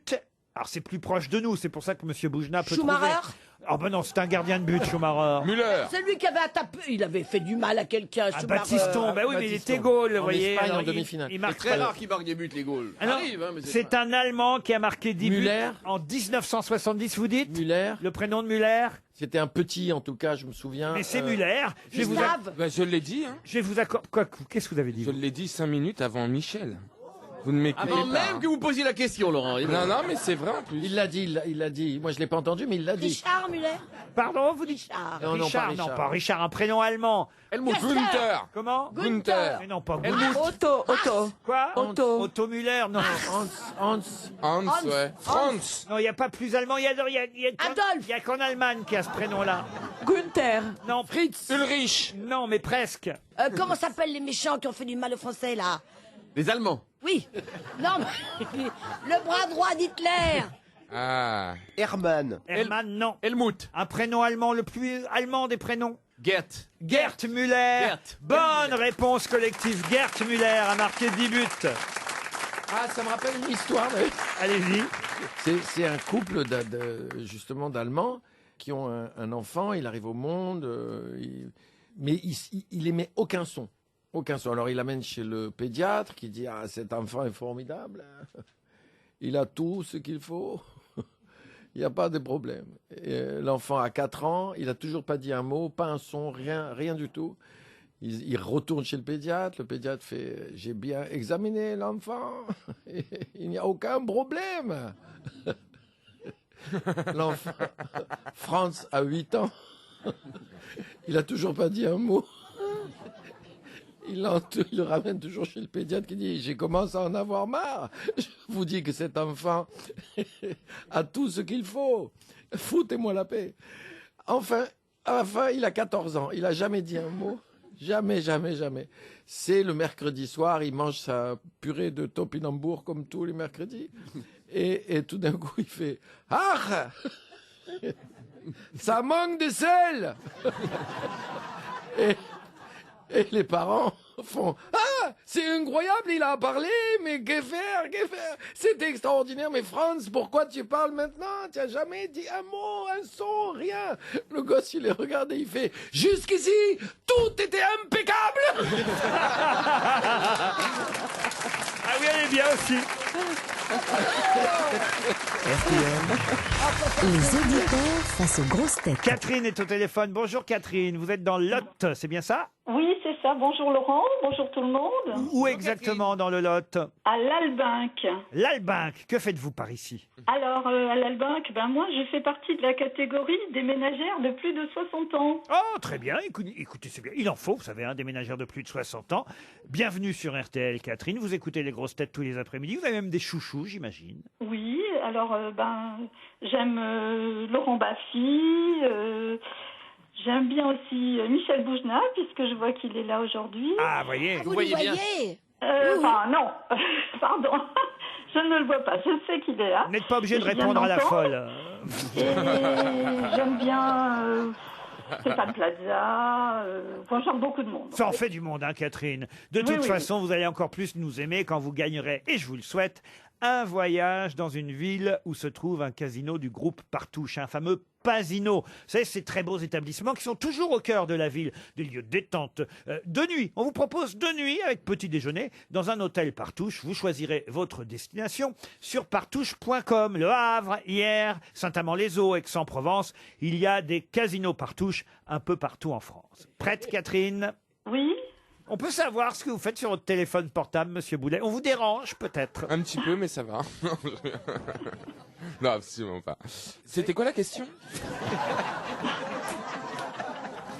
Alors c'est plus proche de nous, c'est pour ça que Monsieur Boujna peut trouver... Schumacher. Oh ben non, c'est un gardien de but, Schumacher. Müller. C'est lui qui avait tapé. Il avait fait du mal à quelqu'un. Ah, Schumacher. Baptiston, bah oui, mais il était Gaulle, vous En voyez. Espagne, alors en demi-finale. il C'est marque très pas. rare qu'il marque des buts, les Gaules. Ah non, Arrive, hein, mais c'est un Allemand qui a marqué 10 Müller. buts en 1970, vous dites Müller. Le prénom de Müller C'était un petit, en tout cas, je me souviens. Mais c'est Müller. Je vais vous Gustave. Bah, je l'ai dit, hein. Je vais vous accorder. Quoi Qu'est-ce que vous avez dit Je l'ai dit 5 minutes avant Michel. Vous ne m'écoutez Avant pas. même que vous posiez la question, Laurent. Non, mais c'est vrai en plus. Il l'a dit. Moi, je l'ai pas entendu, mais il l'a dit. Richard Muller. Pardon, vous dites Richard. Non, Richard, non, pas Richard, un prénom allemand. Helmut Günther. Comment Günther. Mais non, pas Helmut. Otto. Quoi Otto. Otto Müller, non. Hans. Hans, ouais. Franz. Non, il n'y a pas plus allemand. Il y a Adolphe. Il y a qu'en Allemagne qui a ce prénom-là. Gunther. Non, Fritz. Ulrich. Non, mais presque. Comment s'appellent les méchants qui ont fait du mal aux Français, là? Les Allemands. Oui. Non, mais le bras droit d'Hitler. Ah. Hermann. Hermann, non. Helmut. Un prénom allemand, le plus allemand des prénoms. Gert. Gert Müller. Gert. Bonne réponse collective. Gert Müller a marqué 10 buts. Ah, ça me rappelle une histoire. Allez-y. C'est un couple justement d'Allemands qui ont un enfant. Il arrive au monde, mais il émet aucun son. Aucun son. Alors il l'amène chez le pédiatre qui dit ah cet enfant est formidable, il a tout ce qu'il faut, il n'y a pas de problème. L'enfant a 4 ans, il a toujours pas dit un mot, pas un son, rien du tout. Il retourne chez le pédiatre fait j'ai bien examiné l'enfant, il n'y a aucun problème. L'enfant Franz a 8 ans, il a toujours pas dit un mot. Il le ramène toujours chez le pédiatre qui dit « J'ai commencé à en avoir marre. Je vous dis que cet enfant a tout ce qu'il faut. Foutez-moi la paix. » Enfin, à la fin, il a 14 ans. Il n'a jamais dit un mot. Jamais. C'est le mercredi soir, il mange sa purée de topinambour comme tous les mercredis. Et tout d'un coup, il fait « Ah, ça manque de sel !» Et les parents font « Ah, c'est incroyable, il a parlé, mais que faire? C'est extraordinaire, mais Franz, pourquoi tu parles maintenant? Tu n'as jamais dit un mot, un son, rien. Le gosse, il est regardé, il fait, jusqu'ici, tout était impeccable. Ah oui, elle est bien aussi. Les auditeurs face aux grosses têtes. Catherine est au téléphone. Bonjour Catherine, vous êtes dans le Lot, c'est bien ça? Oui, c'est ça. Bonjour Laurent, bonjour tout le monde. Où exactement dans le Lot? À l'Albinque. L'Albinque, que faites-vous par ici? Alors, à l'Albinque, moi, je fais partie de la catégorie des ménagères de plus de 60 ans. Oh, très bien, écoutez, c'est bien. Il en faut, vous savez, des ménagères de plus de 60 ans. Bienvenue sur RTL, Catherine. Vous écoutez les grosses têtes tous les après-midi. Vous avez même des chouchous, j'imagine. Oui, alors, j'aime Laurent Baffy, j'aime bien aussi Michel Boujna, puisque je vois qu'il est là aujourd'hui. Ah, voyez. Vous le voyez? Enfin, non, pardon. Je ne le vois pas, je sais qu'il est là. Vous n'êtes pas obligé de Je viens répondre à la d'entendre. folle. Et j'aime bien Stéphane Plaza, j'aime beaucoup de monde. Ça en fait du monde, hein, Catherine. De toute façon, vous allez encore plus nous aimer quand vous gagnerez, et je vous le souhaite, un voyage dans une ville où se trouve un casino du groupe Partouche, un fameux Pasino. Vous savez, ces très beaux établissements qui sont toujours au cœur de la ville, des lieux de détente. De nuit, on vous propose de nuit avec petit déjeuner dans un hôtel Partouche. Vous choisirez votre destination sur partouche.com. Le Havre, Hyères, Saint-Amand-les-Eaux, Aix-en-Provence. Il y a des casinos Partouche un peu partout en France. Prête, Catherine? Oui. On peut savoir ce que vous faites sur votre téléphone portable, Monsieur Boulet. On vous dérange peut-être? Un petit peu, mais ça va. Non, absolument pas. C'était quoi la question?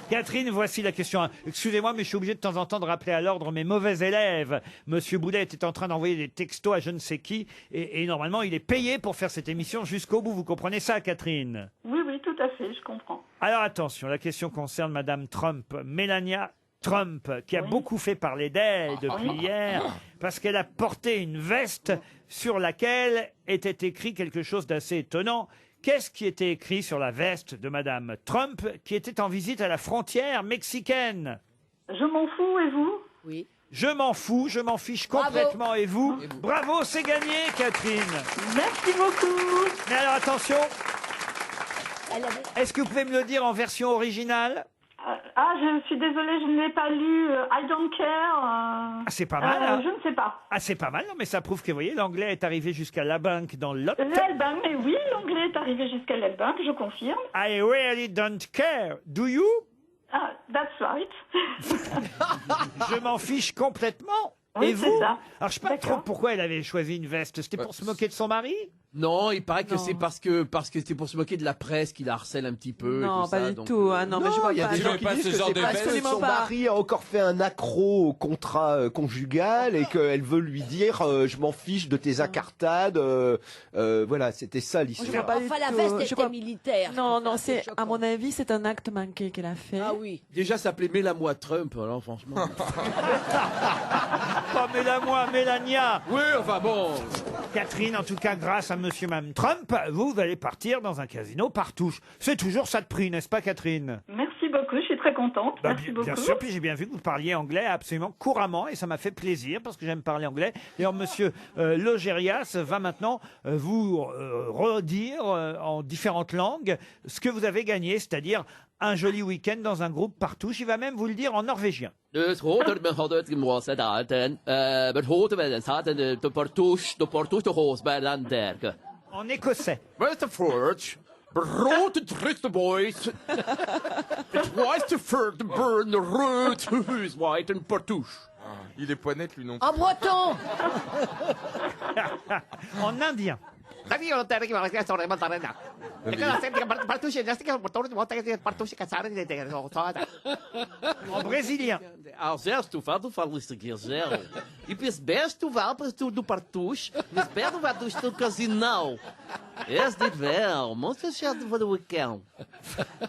Catherine, voici la question 1. Excusez-moi, mais je suis obligé de temps en temps de rappeler à l'ordre mes mauvais élèves. Monsieur Boulet était en train d'envoyer des textos à je ne sais qui, et normalement, il est payé pour faire cette émission jusqu'au bout. Vous comprenez ça, Catherine? Oui, tout à fait, je comprends. Alors attention, la question concerne Madame Trump, Melania Trump, qui a beaucoup fait parler d'elle depuis hier, parce qu'elle a porté une veste sur laquelle était écrit quelque chose d'assez étonnant. Qu'est-ce qui était écrit sur la veste de Madame Trump, qui était en visite à la frontière mexicaine? Je m'en fous, et vous? Oui. Je m'en fous, je m'en fiche complètement, et vous? Bravo, c'est gagné, Catherine. Merci beaucoup. Mais alors attention, est-ce que vous pouvez me le dire en version originale? Je suis désolée, je ne l'ai pas lu. I don't care. Ah, c'est pas mal, hein. Je ne sais pas. Ah, c'est pas mal, non, mais ça prouve que, vous voyez, l'anglais est arrivé jusqu'à la banque dans le Lot. L'Albinque, mais oui, l'anglais est arrivé jusqu'à l'Albinque, je confirme. I really don't care. Do you? Ah, that's right. Je m'en fiche complètement. Oui, Et c'est vous? ça. Alors, je sais pas trop pourquoi elle avait choisi une veste. C'était pour se moquer de son mari? Non, il paraît que c'est parce que c'était pour se moquer de la presse qui la harcèle un petit peu. Non, et tout pas ça, du donc, tout. Ah non, mais je vois il y a pas. des gens qui disent que c'est parce que son mari a encore fait un accro au contrat conjugal et qu'elle veut lui dire je m'en fiche de tes incartades. Voilà, c'était ça l'histoire. Enfin, la veste était militaire. Non, c'est à mon avis, c'est un acte manqué qu'elle a fait. Ah oui. Déjà, ça s'appelait Mets-la-moi Trump, alors franchement. Pas Mets-la-moi, Mélania. Oui, enfin bon. Catherine, en tout cas, grâce à Monsieur Mme Trump, vous allez partir dans un casino Partouche. C'est toujours ça de prix, n'est-ce pas, Catherine? Merci beaucoup, je suis très contente. Merci beaucoup. Bien sûr, puis j'ai bien vu que vous parliez anglais absolument couramment, et ça m'a fait plaisir, parce que j'aime parler anglais. D'ailleurs, Monsieur Logérias va maintenant vous redire en différentes langues ce que vous avez gagné, c'est-à-dire un joli week-end dans un groupe Partouche. Il va même vous le dire en norvégien. En écossais. Il est poignette, lui non. En breton. En indien. En brésilien. Tu fala isso aqui, Zé. E best tu vai para do Partouche, mas best vai do casino. Est dit wel, most fechado voor de weekend.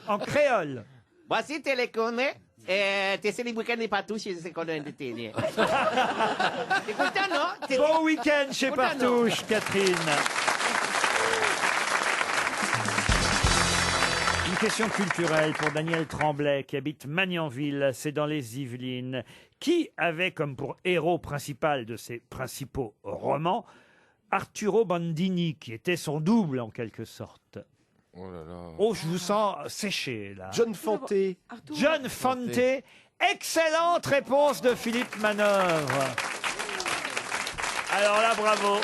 En créole. Voici téléconé. Tu sais les week-ends des Partouches, c'est qu'on a un détenu. T'es content, non? Bon week-end chez Partouche, Catherine. question culturelle pour Daniel Tremblay qui habite Magnanville, c'est dans les Yvelines, qui avait comme pour héros principal de ses principaux romans Arturo Bandini, qui était son double en quelque sorte. Oh là là. Oh, je vous sens séché là. John Fante. John Fante. Excellente réponse de Philippe Manœuvre. Alors là, bravo.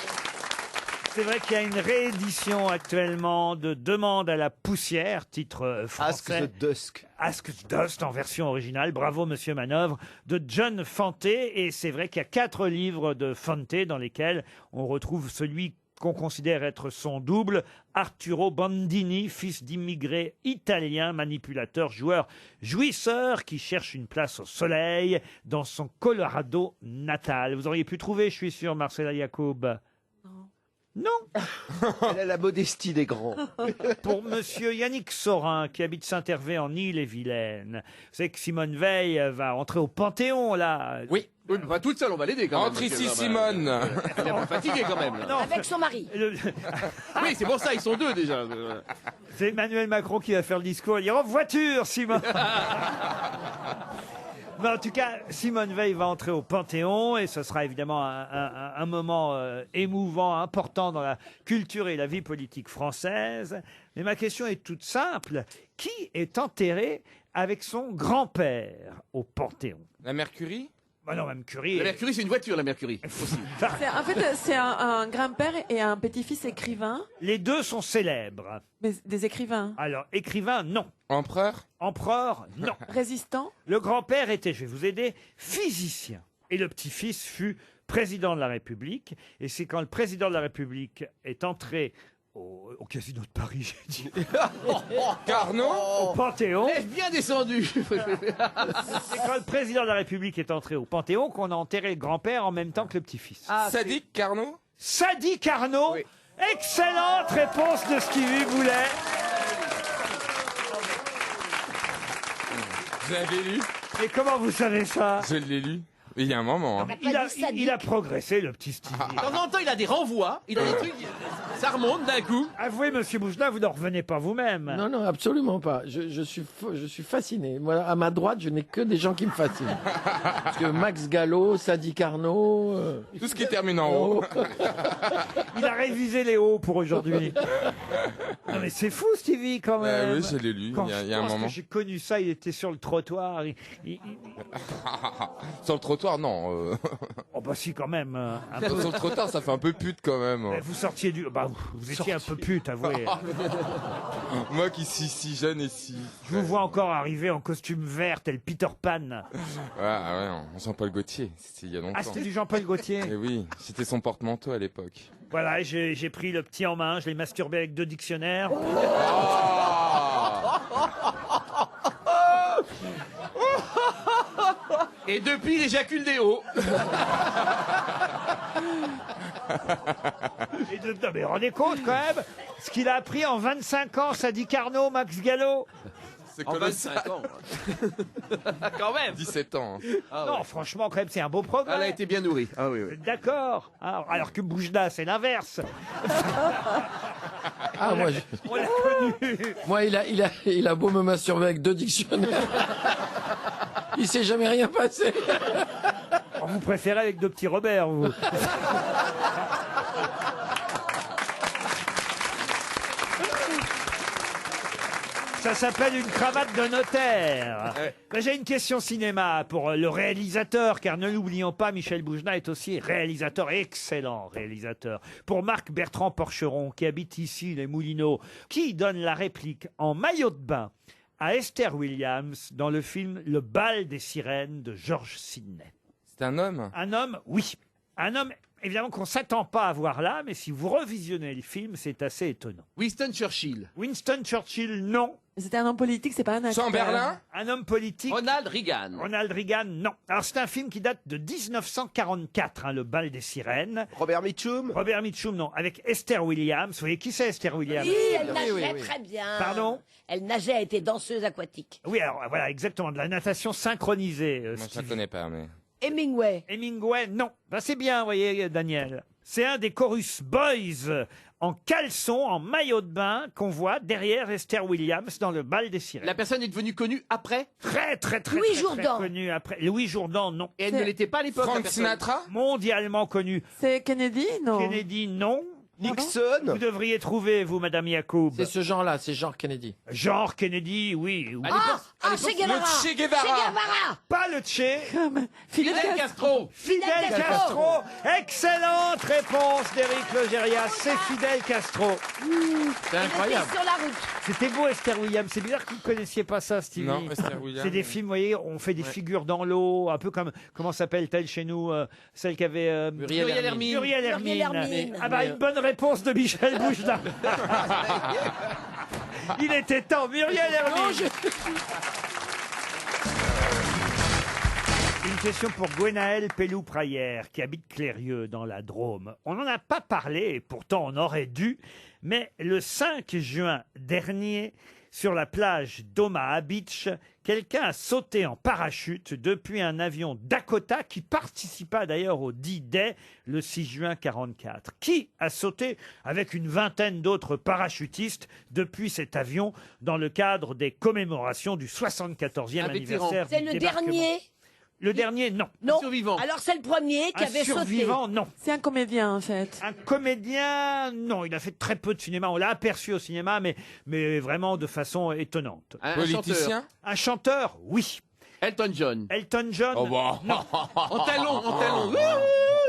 C'est vrai qu'il y a une réédition actuellement de Demande à la poussière, titre français. Ask the Dusk. Ask the Dust en version originale. Bravo, Monsieur Manœuvre, de John Fante. Et c'est vrai qu'il y a 4 livres de Fante dans lesquels on retrouve celui qu'on considère être son double, Arturo Bandini, fils d'immigrés italiens, manipulateur, joueur, jouisseur, qui cherche une place au soleil dans son Colorado natal. Vous auriez pu trouver, je suis sûr, Marcella Yacoub. Non. Elle a la modestie des grands. Pour monsieur Yannick Sorin, qui habite Saint-Hervé en Ille-et-Vilaine. Vous savez que Simone Veil va entrer au Panthéon, là. Oui, mais pas toute seule, on va l'aider quand même. Entre ici, Simone. Elle est un peu fatiguée quand même. Non. Avec son mari. Oui, c'est pour ça, ils sont 2 déjà. C'est Emmanuel Macron qui va faire le discours. Il y en voiture, Simone. Mais en tout cas, Simone Veil va entrer au Panthéon et ce sera évidemment un moment émouvant, important dans la culture et la vie politique française. Mais ma question est toute simple. Qui est enterré avec son grand-père au Panthéon? La Mercury? Bah non, même Curie. La Mercury, c'est une voiture, la Mercury. Aussi. En fait, c'est un grand-père et un petit-fils écrivain. Les deux sont célèbres. Mais des écrivains. Alors, écrivain, non. Empereur? Empereur, non. Résistant? Le grand-père était, je vais vous aider, physicien. Et le petit-fils fut président de la République. Et c'est quand le président de la République est entré au casino de Paris, j'ai dit. Carnot? Au Panthéon. Est bien descendu. C'est quand le président de la République est entré au Panthéon qu'on a enterré le grand-père en même temps que le petit-fils. Sadique Carnot? Sadi Carnot. Oui. Excellente réponse de Stevie Boulet. Vous avez lu? Et comment vous savez ça? Je l'ai lu. Il y a un moment. Hein. Il a progressé, le petit Stevie. De temps en temps, il a des renvois, il a des trucs, ça remonte d'un coup. Avouez, monsieur Boujna, vous ne revenez pas vous-même. Non, non, absolument pas. Je suis fasciné. Moi, à ma droite, je n'ai que des gens qui me fascinent. Parce que Max Gallo, Sadi Carnot... Tout ce qui termine en haut. Il a révisé les hauts pour aujourd'hui. Non mais c'est fou, Stevie, quand même. Oui, je l'ai lu, il y a un moment. Quand j'ai connu ça, il était sur le trottoir. Sur le trottoir, non. Oh bah si, quand même. Sur le trottoir, ça fait un peu pute quand même. Vous sortiez du... Bah, vous étiez un peu pute, avouez. Moi qui suis si jeune et si... Je vous vois encore arriver en costume vert, tel Peter Pan. Ouais, Jean-Paul Gaultier, c'était il y a longtemps. Ah, c'était du Jean-Paul Gaultier? Eh oui, c'était son porte-manteau à l'époque. Voilà, j'ai pris le petit en main, je l'ai masturbé avec 2 dictionnaires. Et depuis, il éjacule des hauts. Non mais rendez compte quand même ce qu'il a appris en 25 ans, Sadi Carnot, Max Gallo. C'est en 25 ans. Quand même. 17 ans. Ah, non, franchement, quand même, c'est un beau progrès. Elle a été bien nourrie. Ah oui, oui. D'accord. Alors que Boujna, c'est l'inverse. Ah, moi, on l'a connu. Moi, il a beau me masturber avec 2 dictionnaires. Il s'est jamais rien passé. Vous préférez avec 2 petits Robert, vous. Ça s'appelle une cravate de notaire. Ben, j'ai une question cinéma pour le réalisateur, car ne l'oublions pas, Michel Boujna est aussi réalisateur, excellent réalisateur. Pour Marc Bertrand Porcheron, qui habite ici, les Moulineaux, qui donne la réplique en maillot de bain à Esther Williams dans le film Le bal des sirènes de George Sidney. C'est un homme? Un homme, oui. Un homme, évidemment, qu'on ne s'attend pas à voir là, mais si vous revisionnez le film, c'est assez étonnant. Winston Churchill. Winston Churchill, non. C'était un homme politique, c'est pas un acteur. Chamberlain? Un homme politique. Ronald Reagan. Ronald Reagan, non. Alors c'est un film qui date de 1944, Le bal des sirènes. Robert Mitchum? Robert Mitchum, non. Avec Esther Williams. Vous voyez qui c'est, Esther Williams? Oui, elle nageait très bien. Pardon? Elle nageait, elle était danseuse aquatique. Oui, alors voilà, exactement, de la natation synchronisée. Moi, je la connais pas, mais... Hemingway. Hemingway, non. Ben, c'est bien, vous voyez, Daniel. C'est un des chorus boys en caleçon, en maillot de bain, qu'on voit derrière Esther Williams dans le bal des sirènes. La personne est devenue connue après? Très, très, très, Louis très, Jourdan. très connu après. Louis Jourdan, non. Et elle ne l'était pas à l'époque. la Frank personne. Sinatra? Mondialement connu. C'est Kennedy, non? Kennedy, non. Nixon. Vous devriez trouver, vous, Madame Yacoub. C'est ce genre-là, c'est genre Kennedy. Genre Kennedy, oui. À Ah, l'époque, Che Guevara. Le Che Guevara. Che Guevara. Pas le Che. Fidel Castro. Fidel Castro. Excellente réponse d'Éric Logérias. C'est Fidel Castro. C'est incroyable. Sur la route. C'était beau, Esther Williams. C'est bizarre que vous ne connaissiez pas ça, Stevie. Non, Esther Williams. C'est des films, vous voyez, on fait des figures dans l'eau, un peu comme, comment s'appelle-t-elle chez nous, celle qui avait... Muriel Hermine. Muriel Hermine. Hermine. Ah bah, une bonne réponse de Michel Bougelin. Il était temps, Muriel Hermine. Une question pour Gwenaëlle Pellou-Praillère, qui habite Clérieux, dans la Drôme. On n'en a pas parlé, et pourtant on aurait dû, mais le 5 juin dernier, sur la plage d'Omaha Beach, quelqu'un a sauté en parachute depuis un avion Dakota qui participa d'ailleurs au D-Day le 6 juin 1944. Qui a sauté avec une vingtaine d'autres parachutistes depuis cet avion dans le cadre des commémorations du 74e Un vétéran. anniversaire C'est du le débarquement. dernier. Le dernier, non. Non. Survivant. Alors c'est le premier qui Un avait survivant, non. C'est un comédien, en fait. Un comédien, non. Il a fait très peu de cinéma. On l'a aperçu au cinéma, mais vraiment de façon étonnante. Un Politicien? Un chanteur, oui. Elton John. Elton John, Oh bah. non. En talons, en talons. Ouh,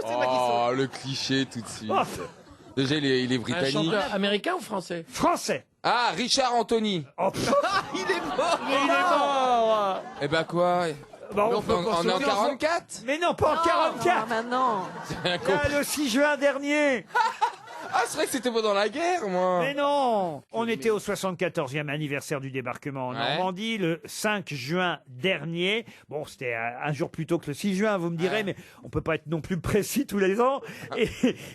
c'est moi qui Oh, saute. le cliché tout de suite. Oh. Déjà, il est Un britannique. chanteur américain ou français? Français. Ah, Richard Anthony. Oh, Il est mort. il est mort. Eh ben quoi? Bon, On est en 44? Mais non, pas en 44. Maintenant. Là, le 6 juin dernier. Ah, c'est vrai que c'était pas dans la guerre, moi. Mais non. On était au 74e anniversaire du débarquement en Ouais. Normandie, le 5 juin dernier. Bon, c'était un jour plus tôt que le 6 juin, vous me direz, mais on peut pas être non plus précis tous les ans.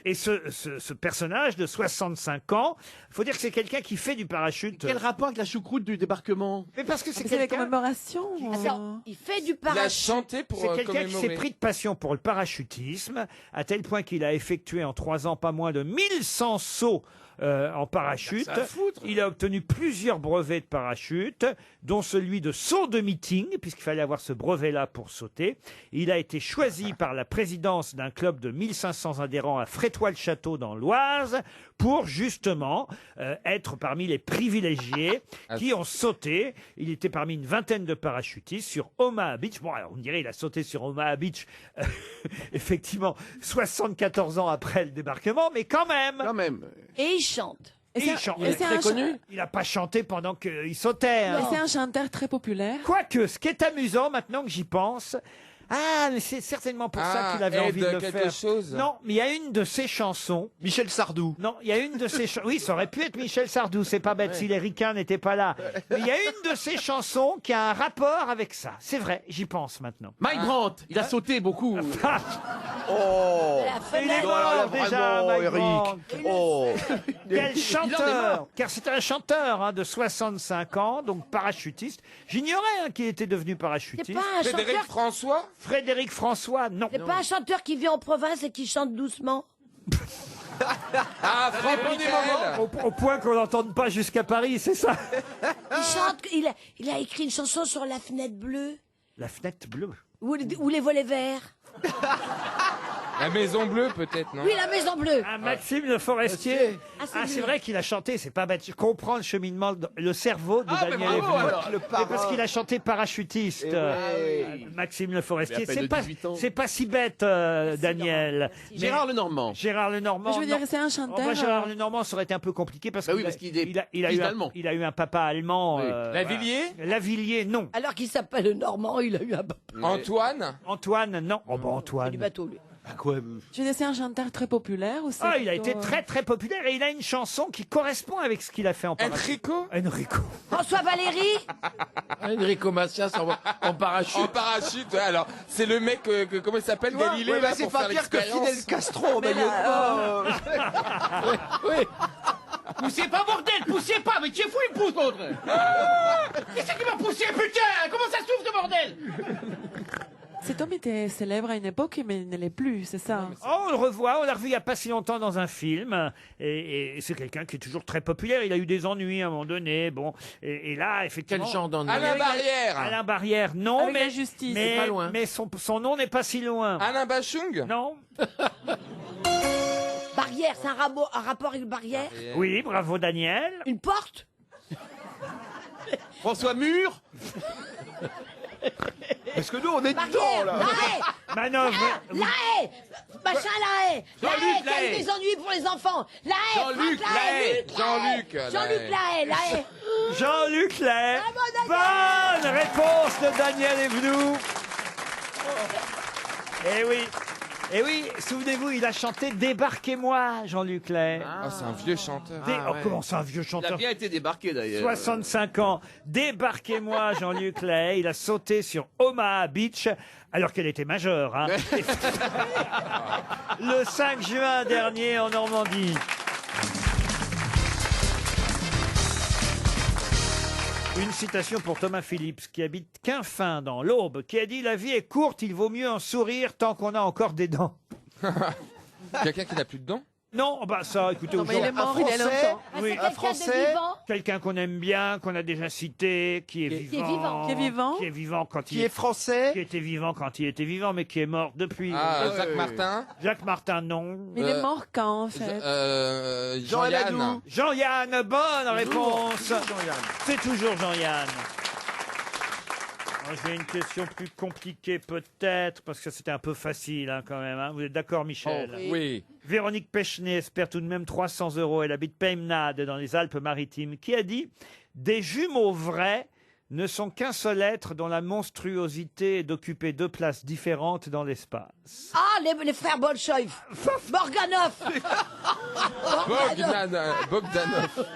Et ce personnage de 65 ans, faut dire que c'est quelqu'un qui fait du parachute. Quel rapport avec la choucroute du débarquement? Mais parce que c'est C'est les quelqu'un... commémorations. Attends, il fait du Il a parachute. chanté pour C'est quelqu'un qui s'est commémorer. pris de passion pour le parachutisme, à tel point qu'il a effectué en 3 ans pas moins de 1100 sauts en parachute. Ça à foutre. Il a obtenu plusieurs brevets de parachute, dont celui de saut de meeting, puisqu'il fallait avoir ce brevet-là pour sauter. Il a été choisi par la présidence d'un club de 1500 adhérents à Frétois-le-Château dans l'Oise pour justement être parmi les privilégiés qui ont sauté. Il était parmi une vingtaine de parachutistes sur Omaha Beach. Bon, alors on dirait il a sauté sur Omaha Beach, effectivement, 74 ans après le débarquement, mais quand même. Quand même. Et il chante. Et Il c'est chante. un- et c'est un cha- Il n'a pas chanté pendant qu'il sautait. hein. Et c'est un chanteur très populaire. Quoique, ce qui est amusant maintenant que j'y pense, mais c'est certainement pour ça qu'il avait Ed envie de le quelque faire. chose. Non, mais il y a une de ses chansons. Michel Sardou. Non, il y a une de ses chansons. Oui, ça aurait pu être Michel Sardou, c'est pas bête si les ricains n'étaient pas là. Mais il y a une de ses chansons qui a un rapport avec ça. C'est vrai, j'y pense maintenant. Mike Brandt, il a sauté beaucoup. Oh. Il est Voilà, mort déjà, vraiment, Mike Eric. Brandt. Oh. Quel Il en est chanteur mort. Car c'est un chanteur de 65 ans, donc parachutiste. J'ignorais qu'il était devenu C'est parachutiste. pas un Frédéric chanteur. François? Frédéric François, non. C'est pas un chanteur qui vit en province et qui chante doucement. Ah, Franck Michael. Au point qu'on n'entende pas jusqu'à Paris, c'est ça Il chante. Il a écrit une chanson sur la fenêtre bleue La fenêtre bleue. ou les volets verts. La Maison Bleue, peut-être, non? Oui, la maison bleue. Ah, Maxime Le Forestier. Ah, c'est Ah, c'est lui. vrai qu'il a chanté, c'est pas bête. Je comprends le cheminement, le cerveau de Ah, mais Daniel bravo, Evenou. alors. Le Mais parce parrain. qu'il a chanté parachutiste. Eh ouais. Maxime Le Forestier. Mais à peine de 18 ans. C'est pas si bête, Daniel. Mais Gérard Lenormand. Gérard Lenormand. Mais je veux dire, non. c'est un Oh, chanteur. bah, Gérard Lenormand, ça aurait été un peu compliqué parce Bah oui, qu'il parce qu'il est il a fils eu d'allemand. il a eu un papa allemand. Oui. Lavillier? Lavillier, non. Alors qu'il s'appelle Normand, il a eu un Antoine? Antoine, non. Oh, bah, Antoine. du bateau, lui. À quoi Je veux dire, c'est un chanteur très populaire aussi. Ah, il a été très très populaire et il a une chanson qui correspond avec ce qu'il a fait en parachute. Enrico? Enrico. François Valéry. Enrico Macias en parachute. En parachute, ouais, alors, c'est le mec, comment il s'appelle, Galilée, Ouais, là, bah, c'est pour pas faire pire que l'expérience. Fidel Castro en maillot de bain. Poussez pas, bordel, poussez pas, mais tu es fou, il pousse, l'autre. Qu'est-ce qui m'a poussé, putain? Comment ça souffle, ce bordel? Cet homme était célèbre à une époque, mais il ne l'est plus, c'est ça. Oh, on le revoit, on l'a revu il n'y a pas si longtemps dans un film, et c'est quelqu'un qui est toujours très populaire. Il a eu des ennuis à un moment donné, bon, et là, effectivement... Quel genre d'ennui? Alain Barrière. Alain Barrière, non, Avec mais... la justice, mais, c'est pas loin. mais son nom n'est pas si loin. Alain Bachung. Non. Barrière, c'est un rapport avec Barrière. Oui, bravo Daniel. Une porte. François Mur. Parce que nous, on est dedans, Barrière, là. la haie. Manœuvre. La haie. Machin, la haie. La Jean-Luc haie qui a Lahaye. eu des ennuis pour les enfants. La haie. Jean-Luc Franck Lahaye. Jean-Luc Jean-Luc Lahaye. La haie. Jean-Luc Lahaye. Bravo, Bonne réponse de Daniel Evenou. Eh oui. Eh oui, souvenez-vous, il a chanté Débarquez-moi, Jean-Luc Lahaye. Ah, c'est un vieux chanteur. Oh, comment c'est un vieux Il a chanteur? bien été débarqué d'ailleurs. 65 ans. Débarquez-moi, Jean-Luc Lahaye. Il a sauté sur Omaha Beach alors qu'elle était majeure. Hein. Le 5 juin dernier en Normandie. Une citation pour Thomas Phillips, qui habite Quinfin, dans l'Aube, qui a dit « La vie est courte, il vaut mieux en sourire tant qu'on a encore des dents. » Quelqu'un qui n'a plus de dents? Non, bah ça, écoutez, Non, mais il est mort, Un il y a Français. longtemps. Ah, oui, c'est un quelqu'un de Français, vivant. quelqu'un qu'on aime bien, qu'on a déjà cité, qui est vivant. Qui est vivant. Qui est vivant quand Qui est français. qui était vivant quand il était vivant, mais qui est mort depuis. Ah, Jacques Martin. Jacques Martin, non. Il est mort quand, en fait? Jean Jean-Yann. Aladou. Jean-Yann, bonne réponse. C'est toujours Jean-Yann. Alors, j'ai une question plus compliquée peut-être, parce que c'était un peu facile hein, quand même. Hein. Vous êtes d'accord, Michel? Oui. Véronique Péchenet espère tout de même 300 €. Elle habite Peymnade dans les Alpes-Maritimes. Qui a dit « Des jumeaux vrais ne sont qu'un seul être dont la monstruosité est d'occuper deux places différentes dans l'espace. » Ah, les frères Bolchoï. Morganov. Bogdanov.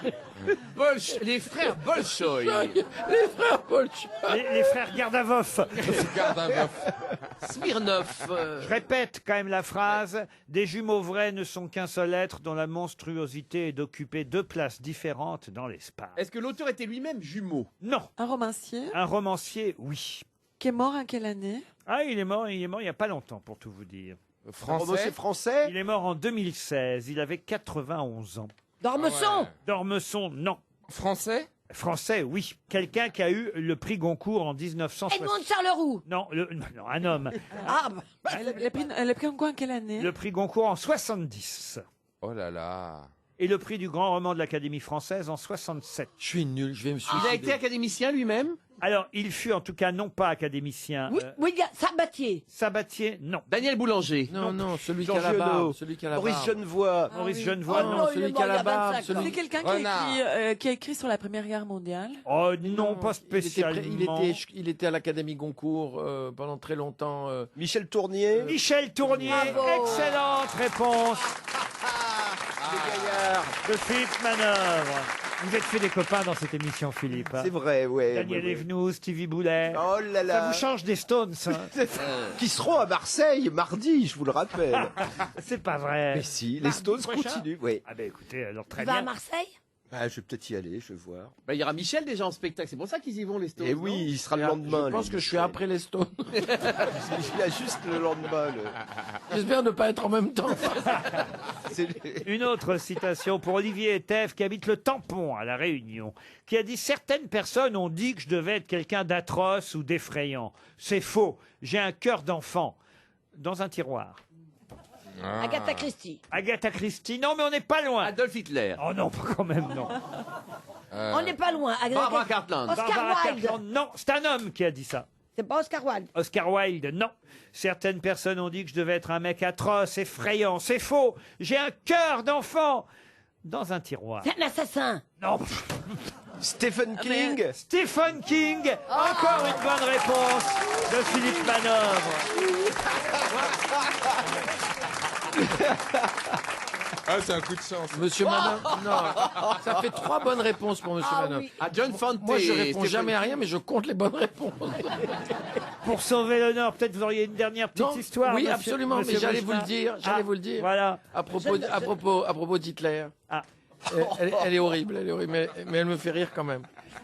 Les frères Bolchoï. Les frères Bolchoï. Les frères Gardavov. Gardavov. Smirnov. Je répète quand même la phrase. Des jumeaux vrais ne sont qu'un seul être dont la monstruosité est d'occuper deux places différentes dans l'espace. Est-ce que l'auteur était lui-même jumeau? Non. Un romancier Un romancier, oui. qui est mort en quelle année? Ah, il est mort il n'y a pas longtemps, pour tout vous dire. Français. Français. Il est mort en 2016. Il avait 91 ans. Dormesson. Ah ouais. Dormesson, non. Français? Français, oui. Quelqu'un qui a eu le prix Goncourt en 1960. Edmond Charleroux. Non, non, un homme. Ah, bah, Elle est pris en quoi, en quelle année? Le prix Goncourt en 70. Oh là là. Et le prix du grand roman de l'Académie française en 67. Je suis nul, je vais me suicider. Il a été académicien lui-même? Alors, il fut en tout cas non pas académicien. oui, William Sabatier. Sabatier, non. Daniel Boulanger? Non, non, celui qui Jean a la Giono. barbe. Celui qui a la Maurice barbe. Genevoix. Maurice oui. Genevoix, Oh non. non, il est Celui qui mort a il y la a barbe. 25 ans. Celui C'est quelqu'un qui a écrit sur la Première Guerre mondiale. Oh non, pas spécialement. Il était à l'Académie Goncourt pendant très longtemps. Michel Tournier. Michel Tournier, Bravo. excellente réponse Gaillard. de Philippe Manœuvre. Vous êtes fait des copains dans cette émission, Philippe. Hein. C'est vrai, ouais. Daniel ouais, ouais. Evenou, Stevie Boulet. Oh là Ça là. vous change des Stones, hein. Qui seront à Marseille mardi, je vous le rappelle. C'est pas vrai. Mais si, les Mardi Stones prochain continuent. Oui. Ah ben écoutez, alors très Tu vas à bien. Marseille? Bah, je vais peut-être y aller, je vais voir. Bah, il y aura Michel déjà en spectacle, c'est pour ça qu'ils y vont les Stones. Et oui, non il sera le lendemain. Je pense lui, que je suis Michel. après les Stones. Il a juste le lendemain. J'espère ne pas être en même temps. Une autre citation pour Olivier Etève, qui habite le Tampon, à La Réunion, qui a dit « Certaines personnes ont dit que je devais être quelqu'un d'atroce ou d'effrayant. C'est faux. J'ai un cœur d'enfant. » Dans un tiroir. Agatha Christie. Agatha Christie. Non, mais on n'est pas loin. Adolf Hitler. Oh non, pas quand même, non. On n'est pas loin. Agatha Barbara Christie. Cartland. Oscar Barbara Wilde. Cartland, non, c'est un homme qui a dit ça. C'est pas Oscar Wilde. Oscar Wilde, non. Certaines personnes ont dit que je devais être un mec atroce, effrayant. C'est faux. J'ai un cœur d'enfant. Dans un tiroir. C'est un assassin. Non. Stephen King. Stephen King. Encore une bonne réponse de Philippe Manœuvre. Ah, c'est un coup de chance. Monsieur Manœuvre, non. Ça fait 3 bonnes réponses pour Monsieur Manœuvre. oui. Ah, John Fante. Moi, je réponds Stephen jamais à King. rien, mais je compte les bonnes réponses. Pour sauver l'honneur, peut-être vous auriez une dernière petite Non, histoire. oui, monsieur- absolument, monsieur mais j'allais Boujna. vous le dire. J'allais Ah, vous le dire. Voilà. À propos d'Hitler. Ah. Elle est horrible, mais elle me fait rire quand même.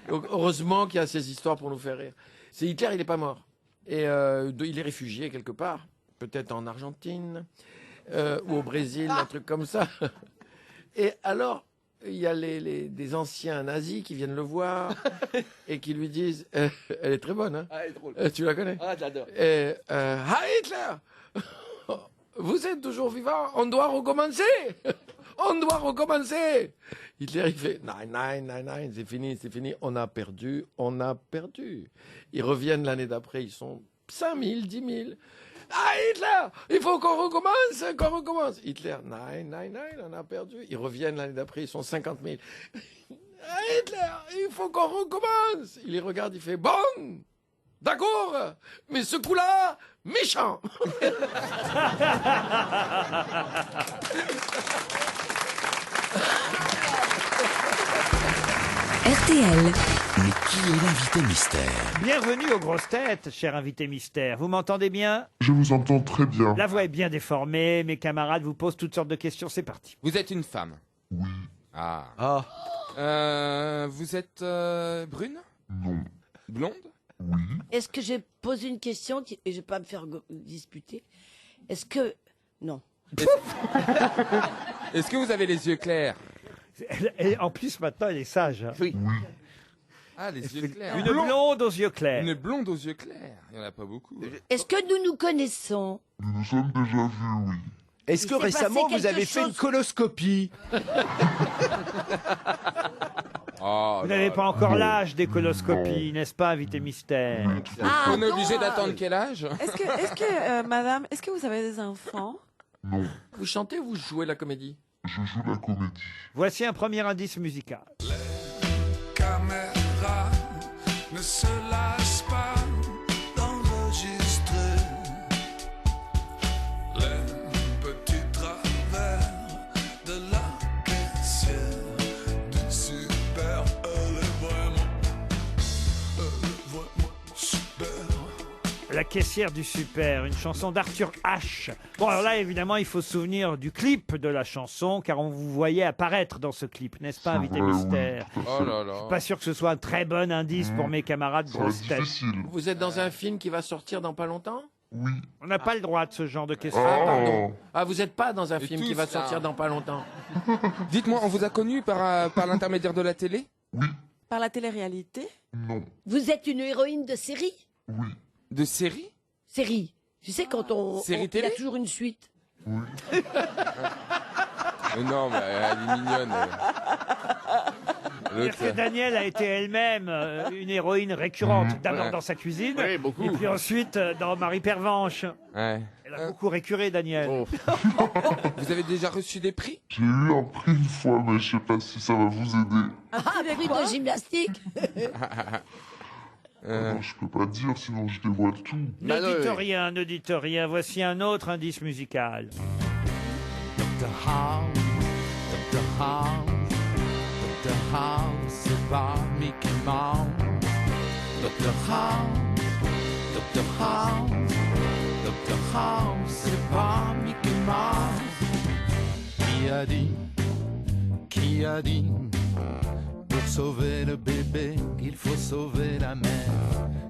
Donc, heureusement qu'il y a ces histoires pour nous faire rire. C'est Hitler, il n'est pas mort. Et il est réfugié quelque part, peut-être en Argentine ou au Brésil, un truc comme ça. Et alors, il y a des anciens nazis qui viennent le voir et qui lui disent elle est très bonne, hein. Ah, elle est drôle. Tu la connais? Ah, j'adore. Hi Hitler, vous êtes toujours vivant, on doit recommencer. On doit recommencer. Hitler, il fait non, c'est fini, on a perdu. Ils reviennent l'année d'après, ils sont 5 000, 10 000. Ah, Hitler, il faut qu'on recommence. Hitler, non, on a perdu. Ils reviennent l'année d'après, ils sont 50 000. Ah, Hitler, il faut qu'on recommence. Il les regarde, il fait bon, d'accord, mais ce coup-là, méchant. RTL. Mais qui est l'invité mystère? Bienvenue aux grosses têtes, cher invité mystère. Vous m'entendez bien? Je vous entends très bien. La voix est bien déformée, mes camarades vous posent toutes sortes de questions, c'est parti. Vous êtes une femme? Oui. Ah. Vous êtes brune? Non. Blonde? Oui. Est-ce que je pose une question et je vais pas me faire disputer? Est-ce que... Non. Est-ce que vous avez les yeux clairs? Et en plus, maintenant, elle est sage. Hein. Oui. Ah, les yeux clairs. Une blonde aux yeux clairs. Une blonde aux yeux clairs. Il n'y en a pas beaucoup. Est-ce que nous nous connaissons? Nous nous sommes déjà vus, oui. Est-ce que Il s'est récemment passé vous avez quelque fait une chose. coloscopie? Vous n'avez pas encore l'âge des coloscopies, n'est-ce pas, invité mystère? Ah, On est obligé non, d'attendre quel âge? Est-ce que madame, est-ce que vous avez des enfants? Non. Vous chantez ou vous jouez la comédie? Je joue la comédie. Voici un premier indice musical. Caméra ne se lasse pas d'enregistrer les petits travers de la caissière du super. Elle est vraiment super. La caissière du super, une chanson d'Arthur H. Bon, alors là, évidemment, il faut se souvenir du clip de la chanson, car on vous voyait apparaître dans ce clip, n'est-ce pas, invité mystère? Oh là là. Pas sûr que ce soit un très bon indice pour mes camarades grosses têtes. Vous êtes dans un film qui va sortir dans pas longtemps? Oui. On n'a pas le droit de ce genre de questions. Ah, pardon. Ah, vous n'êtes pas dans un Et film tous, qui va là. sortir dans pas longtemps? Dites-moi, on vous a connu par l'intermédiaire de la télé? Oui. Par la télé-réalité? Non. Vous êtes une héroïne de série? Oui. De série? Série. Tu sais, quand Série il y télé? a toujours une suite. Oui. Non, mais elle est mignonne. C'est-à-dire que Danielle a été elle-même une héroïne récurrente, d'abord Ouais. dans sa cuisine, Oui, beaucoup. et puis ensuite dans Marie Pervenche. Ouais. Elle a beaucoup récuré, Danielle. Vous avez déjà reçu des prix? J'ai eu un prix une fois, mais je sais pas si ça va vous aider. Ah, prix de gymnastique. Non, je peux pas dire, sinon je dévoile tout. Ne dites rien. Voici un autre indice musical. Dr. House, Dr. House, Dr. House, c'est pas Mickey Mouse. Dr. House, Dr. House, Dr. House, c'est pas Mickey Mouse. Qui a dit, pour sauver le bébé, il faut sauver la mère.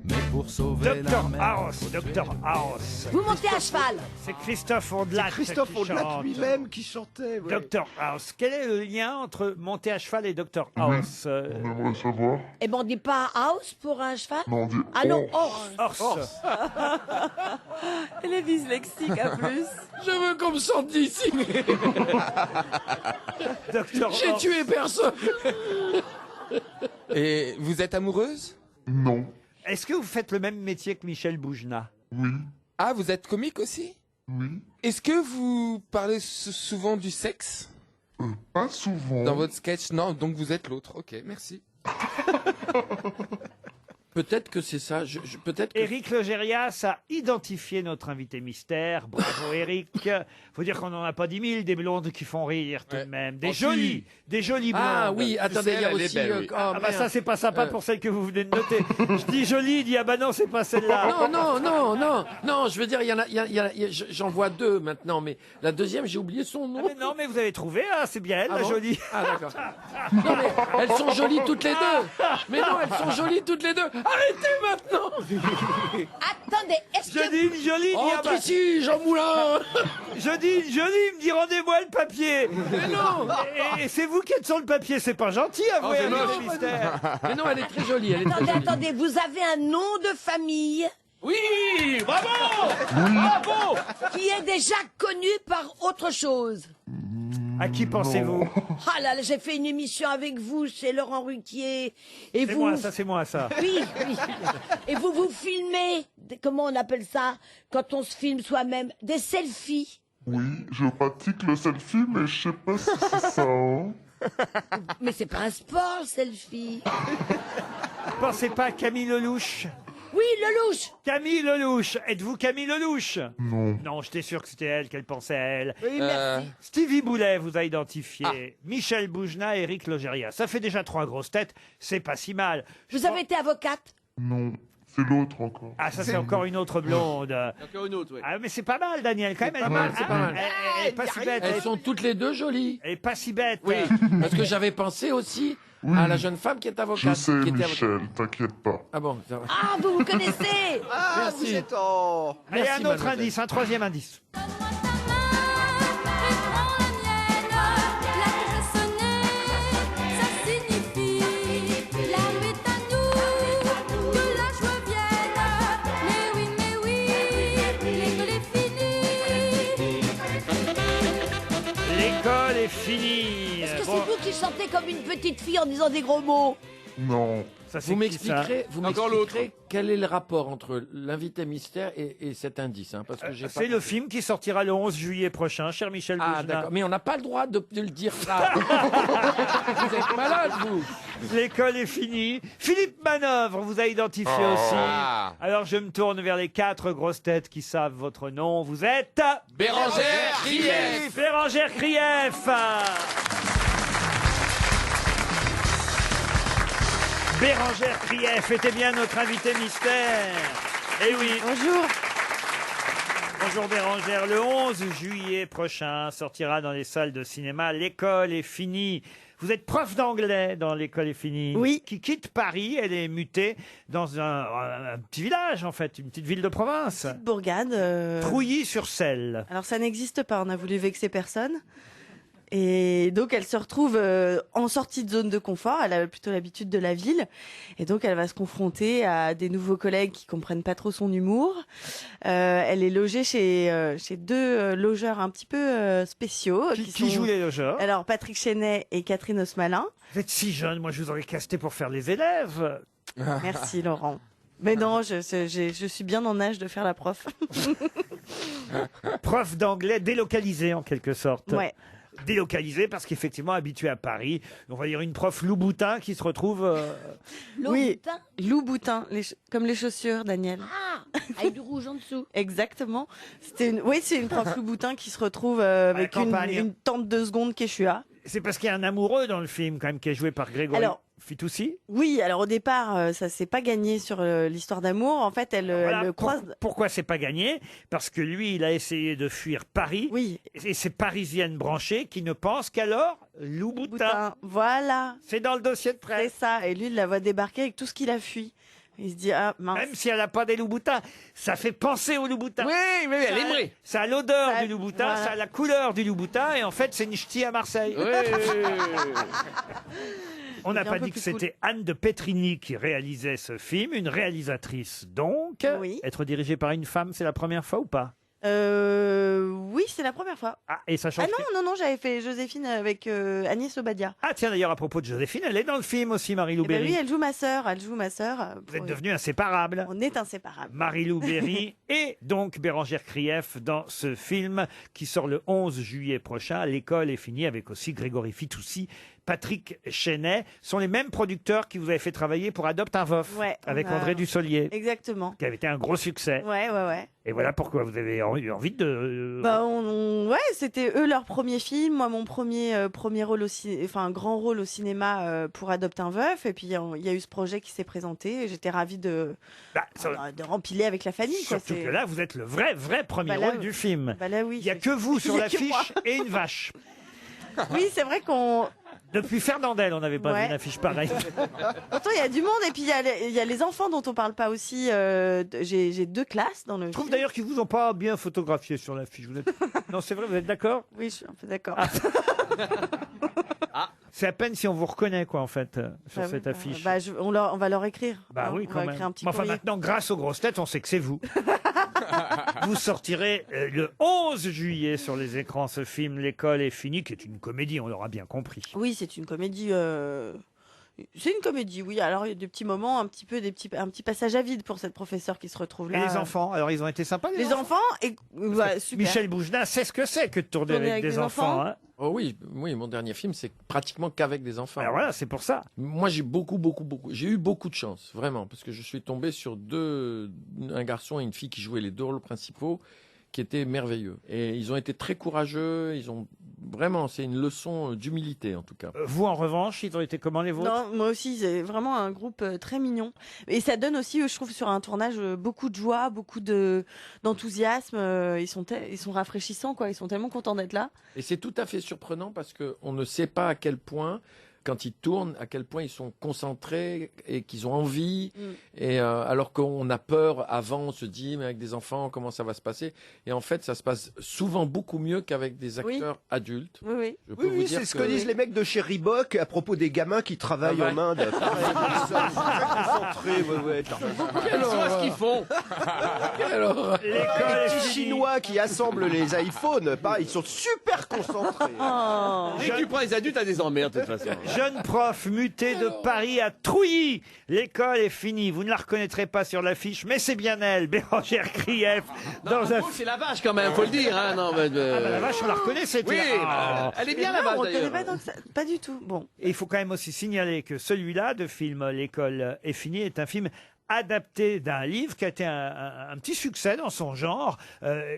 Mais pour sauver la Dr. mère... House, Dr. House. Vous montez à cheval. C'est Christophe Ondelat. C'est Christophe qui Ondelat chante. lui-même qui chantait. ouais. Dr. House. Quel est le lien entre monter à cheval et Dr. House? On aimerait savoir. Eh ben, on dit pas house pour un cheval? Non, on dit Ah non, horse. Horse. Elle est dyslexique en plus. Je veux qu'on me sorte d'ici. Dr. J'ai Horse. tué personne. Et vous êtes amoureuse? Non. Est-ce que vous faites le même métier que Michel Boujna? Oui. Ah, vous êtes comique aussi? Oui. Est-ce que vous parlez souvent du sexe? Pas souvent. Dans votre sketch? Non, donc vous êtes l'autre. Ok, merci. Peut-être que c'est ça. Peut-être que... Éric Logérias a identifié notre invité mystère. Bravo Éric. Faut dire qu'on n'en a pas 10 000 des blondes qui font rire tout de même. Des jolies blondes. Ah oui, attendez, il y a aussi... Ah bah ça c'est pas sympa pour celle que vous venez de noter. Je dis jolie, il dit ah bah non c'est pas celle-là. Non, je veux dire, j'en vois deux maintenant, mais la deuxième, j'ai oublié son nom. Non mais vous avez trouvé, ah, c'est bien elle, la bon jolie. Ah d'accord. Non mais elles sont jolies toutes les deux. Mais non, elles sont jolies toutes les deux. Arrêtez maintenant. Attendez, est-ce que... Je dis une jolie, Entre ici, Jean Moulin. Je dis une jolie, il me dit rendez-moi le papier. Mais non. Et c'est vous qui êtes sur le papier, c'est pas gentil, avouez c'est avec moche. les mystères. Mais non, elle est très jolie. Elle est très Attendez, jolie. attendez, vous avez un nom de famille Oui, bravo. Bravo. qui est déjà connu par autre chose. À qui pensez-vous? Ah là là, j'ai fait une émission avec vous chez Laurent Ruquier. Et C'est vous... moi, ça, c'est moi, ça. Oui, oui. Et vous vous filmez, comment on appelle ça, quand on se filme soi-même, des selfies. Oui, je pratique le selfie, mais je sais pas si c'est ça. Hein. Mais c'est pas un sport, le selfie. Pensez pas à Camille Lelouch? Oui, Lelouch. Camille Lelouch. Êtes-vous Camille Lelouch? Non. Non, j'étais sûr que c'était elle, qu'elle pensait à elle. Oui, merci. Stevie Boulet vous a identifié. Michel Boujna, Éric Logérias. Ça fait déjà 3 grosses têtes. C'est pas si mal. Vous avez été avocate? Non, c'est l'autre encore. Ah, ça, c'est encore une autre blonde. Encore une autre, oui. Ah, mais c'est pas mal, Daniel, quand même. Elle est Pas mal, c'est pas mal. Elle est pas si bête. Elles sont toutes les deux jolies. Elle est pas si bête. Oui, parce que j'avais pensé aussi à la jeune femme qui est avocate. Je sais, qui était Michel, t'inquiète pas. Ah bon, ça va. Ah, vous vous connaissez? Ah, Merci. vous êtes en... Allez, Merci, un autre mademoiselle. indice, un troisième indice. L'école est finie. Est-ce que Bon, c'est vous qui chantez comme une petite fille en disant des gros mots? Non. ça, c'est Vous qui, ça m'expliquerez quel est le rapport entre l'invité mystère et cet indice, hein, parce que j'ai C'est pas... le film qui sortira le 11 juillet prochain, cher Michel Ah Boujna. d'accord, mais on n'a pas le droit de le dire là. Vous êtes malade, vous. L'école est finie. Philippe Manœuvre vous a identifié Oh. aussi. Ah. Alors je me tourne vers les 4 grosses têtes qui savent votre nom. Vous êtes Bérangère Krief. Bérangère Krief. Bérangère Krief était bien notre invité mystère. Eh oui. Bonjour. Bonjour Bérangère. Le 11 juillet prochain sortira dans les salles de cinéma L'école est finie. Vous êtes prof d'anglais dans L'école est finie. Oui. Qui quitte Paris, elle est mutée dans un petit village en fait, une petite ville de province. Bourgade. Trouilly-sur-Selle. Alors ça n'existe pas, on a voulu vexer personne. Et donc elle se retrouve en sortie de zone de confort, elle a plutôt l'habitude de la ville, et donc elle va se confronter à des nouveaux collègues qui comprennent pas trop son humour. Elle est logée chez 2 logeurs un petit peu spéciaux. Qui joue les logeurs? Alors Patrick Chenet et Catherine Osmalin. Vous êtes si jeune, moi je vous aurais casté pour faire les élèves. Merci Laurent. Mais non, je suis bien en âge de faire la prof. Prof d'anglais délocalisé en quelque sorte. Ouais. Délocalisé parce qu'effectivement habitué à Paris, on va dire une prof Louboutin qui se retrouve... Louboutin. Louboutin, comme les chaussures, Daniel. Ah, avec du rouge en dessous. Exactement. Oui, c'est une prof Louboutin qui se retrouve avec une tante de seconde Quechua. C'est parce qu'il y a un amoureux dans le film quand même qui est joué par Grégory Alors, Fitoussi. Oui, alors au départ, ça s'est pas gagné sur l'histoire d'amour. En fait, elle le croise. Pourquoi c'est pas gagné? Parce que lui, il a essayé de fuir Paris. Oui. Et c'est parisienne branchée qui ne pense qu'alors Louboutin. Voilà. C'est dans le dossier de presse. C'est ça. Et lui, il la voit débarquer avec tout ce qu'il a fui. Il se dit, ah mince. Même si elle n'a pas des Louboutins, ça fait penser au Louboutin. Oui, mais elle aimerait. Ça a l'odeur du Louboutin, voilà. ça a la couleur du Louboutin, et en fait, c'est une ch'ti à Marseille. On n'a C'est un pas peu dit que plus cool. c'était Anne de Petrini qui réalisait ce film, une réalisatrice donc. Oui. Être dirigée par une femme, c'est la première fois ou pas? Oui, c'est la première fois. Ah, et ça change. Non, j'avais fait Joséphine avec Agnès Obadia. Ah tiens, d'ailleurs, à propos de Joséphine, elle est dans le film aussi, Marie-Lou Eh ben Berry. oui, elle joue ma sœur. Vous êtes devenus inséparables. On est inséparables. Marie-Lou Berry et donc Bérangère Krief dans ce film qui sort le 11 juillet prochain. L'école est finie avec aussi Grégory Fitoussi, Patrick Chenet. Sont les mêmes producteurs qui vous avaient fait travailler pour Adopte un Veuf Ouais, avec on a- André Dussolier, Exactement. qui avait été un gros succès. Ouais. Et voilà pourquoi vous avez eu envie de... Bah, ouais, c'était eux leur premier film, moi mon premier rôle grand rôle au cinéma pour Adopte un Veuf, et puis il y a eu ce projet qui s'est présenté, et j'étais ravie de rempiler avec la famille. quoi. Surtout C'est- que là, vous êtes le vrai premier Bah là, rôle du film. Bah là, oui. Il n'y a que vous sur Il y a que moi. l'affiche et une vache. Oui, c'est vrai qu'on Depuis Fernandel, on n'avait pas Ouais. vu une affiche pareille. Pourtant, il y a du monde et puis il y a les enfants dont on parle pas aussi. J'ai 2 classes dans le. Je trouve d'ailleurs qu'ils vous ont pas bien photographié sur l'affiche. Non, c'est vrai, vous êtes d'accord? Oui, je suis un peu d'accord. C'est à peine si on vous reconnaît, quoi, en fait, sur Bah cette oui, affiche. on va leur écrire. Bah hein, oui, on quand va même. écrire un petit Mais enfin, courrier. maintenant, grâce aux grosses têtes, on sait que c'est vous. Vous sortirez le 11 juillet sur les écrans ce film L'école est finie, qui est une comédie, on l'aura bien compris. Oui, c'est une comédie. C'est une comédie, oui. Alors il y a des petits moments, un petit passage à vide pour cette professeure qui se retrouve Et là. les enfants, alors ils ont été sympas, Les enfants, et ouais, super. Michel Boujna sait ce que c'est que de tourner avec des enfants. Hein. Oh oui, mon dernier film, c'est pratiquement qu'avec des enfants. Alors voilà, c'est pour ça. Moi, j'ai j'ai eu beaucoup de chance, vraiment, parce que je suis tombé sur un garçon et une fille qui jouaient les 2 rôles principaux, qui étaient merveilleux. Et ils ont été très courageux, vraiment, c'est une leçon d'humilité, en tout cas. Vous, en revanche, ils ont été comment les vôtres? Non, moi aussi, c'est vraiment un groupe très mignon. Et ça donne aussi, je trouve, sur un tournage, beaucoup de joie, beaucoup d'enthousiasme. Ils sont rafraîchissants, quoi. Ils sont tellement contents d'être là. Et c'est tout à fait surprenant parce qu'on ne sait pas à quel point, quand ils tournent, à quel point ils sont concentrés et qu'ils ont envie. Et alors qu'on a peur avant, on se dit, mais avec des enfants, comment ça va se passer? Et en fait, ça se passe souvent beaucoup mieux qu'avec des acteurs adultes. Oui, oui. Je peux vous Oui, dire c'est ce que- que disent les mecs de chez Reebok à propos des gamins qui travaillent en Inde. Ils sont très concentrés, ouais. Quelle horreur. Ce qu'ils font. Quelle horreur. Les petits Chinois qui assemblent les iPhones, pareil, ils sont super concentrés. Dès que tu prends les adultes, t'as des emmerdes, de toute façon. Jeune prof muté de Paris à Trouilly. L'école est finie. Vous ne la reconnaîtrez pas sur l'affiche, mais c'est bien elle, Bérangère Krief. Dans un... C'est la vache quand même, faut le dire. Hein. Non, mais, Ah bah la vache, on la reconnaît, c'est Oui, elle est bien la vache On ne connaît d'ailleurs. pas, pas du tout. Bon. Et il faut quand même aussi signaler que celui-là, de film L'école est finie, est un film adapté d'un livre qui a été un petit succès dans son genre.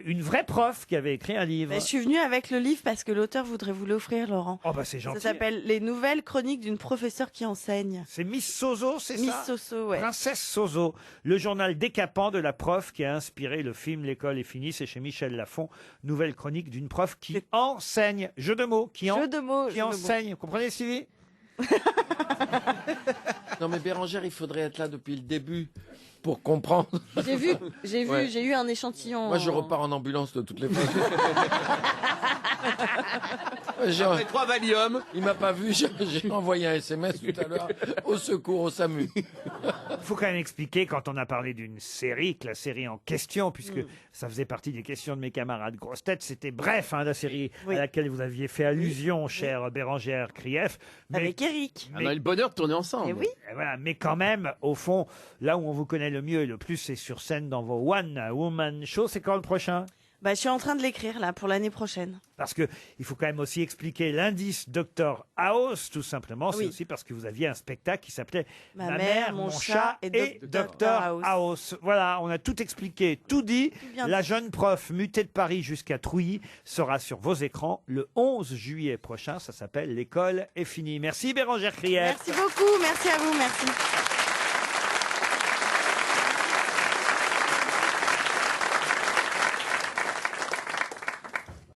Une vraie prof qui avait écrit un livre. Mais je suis venue avec le livre parce que l'auteur voudrait vous l'offrir, Laurent. Oh bah c'est gentil. Ça s'appelle Les nouvelles chroniques d'une professeure qui enseigne. C'est Miss Sozo, c'est ça? Miss Soso, ouais. Princesse Sozo, le journal décapant de la prof qui a inspiré le film L'école est finie. C'est chez Michel Lafon. Nouvelle chronique d'une prof qui enseigne. Jeu de mots. Qui Jeu de mots. qui enseigne. Vous comprenez, Sylvie? Non mais Bérangère, il faudrait être là depuis le début pour comprendre. J'ai eu un échantillon. Moi, je repars en ambulance de toutes les façons. Après 3 Valium. Il m'a pas vu, j'ai envoyé un SMS tout à l'heure. Au secours, au SAMU. Il faut quand même expliquer, quand on a parlé d'une série, que la série en question, puisque ça faisait partie des questions de mes camarades grosses têtes, c'était Bref, la série à laquelle vous aviez fait allusion, chère Bérangère Krief. Avec Eric. On a eu le bonheur de tourner ensemble. Et oui. Et voilà, mais quand même, au fond, là où on vous connaît le mieux et le plus, c'est sur scène dans vos One Woman Show. C'est quand le prochain? Bah, je suis en train de l'écrire là pour l'année prochaine. Parce que il faut quand même aussi expliquer l'indice Dr House, tout simplement. C'est Oui. aussi parce que vous aviez un spectacle qui s'appelait Ma mère, mon chat et Dr House. Voilà, on a tout expliqué, tout dit. bien La dit. jeune prof mutée de Paris jusqu'à Trouilly sera sur vos écrans le 11 juillet prochain. Ça s'appelle L'école est finie. Merci Bérangère Krief. Merci beaucoup, merci à vous, merci.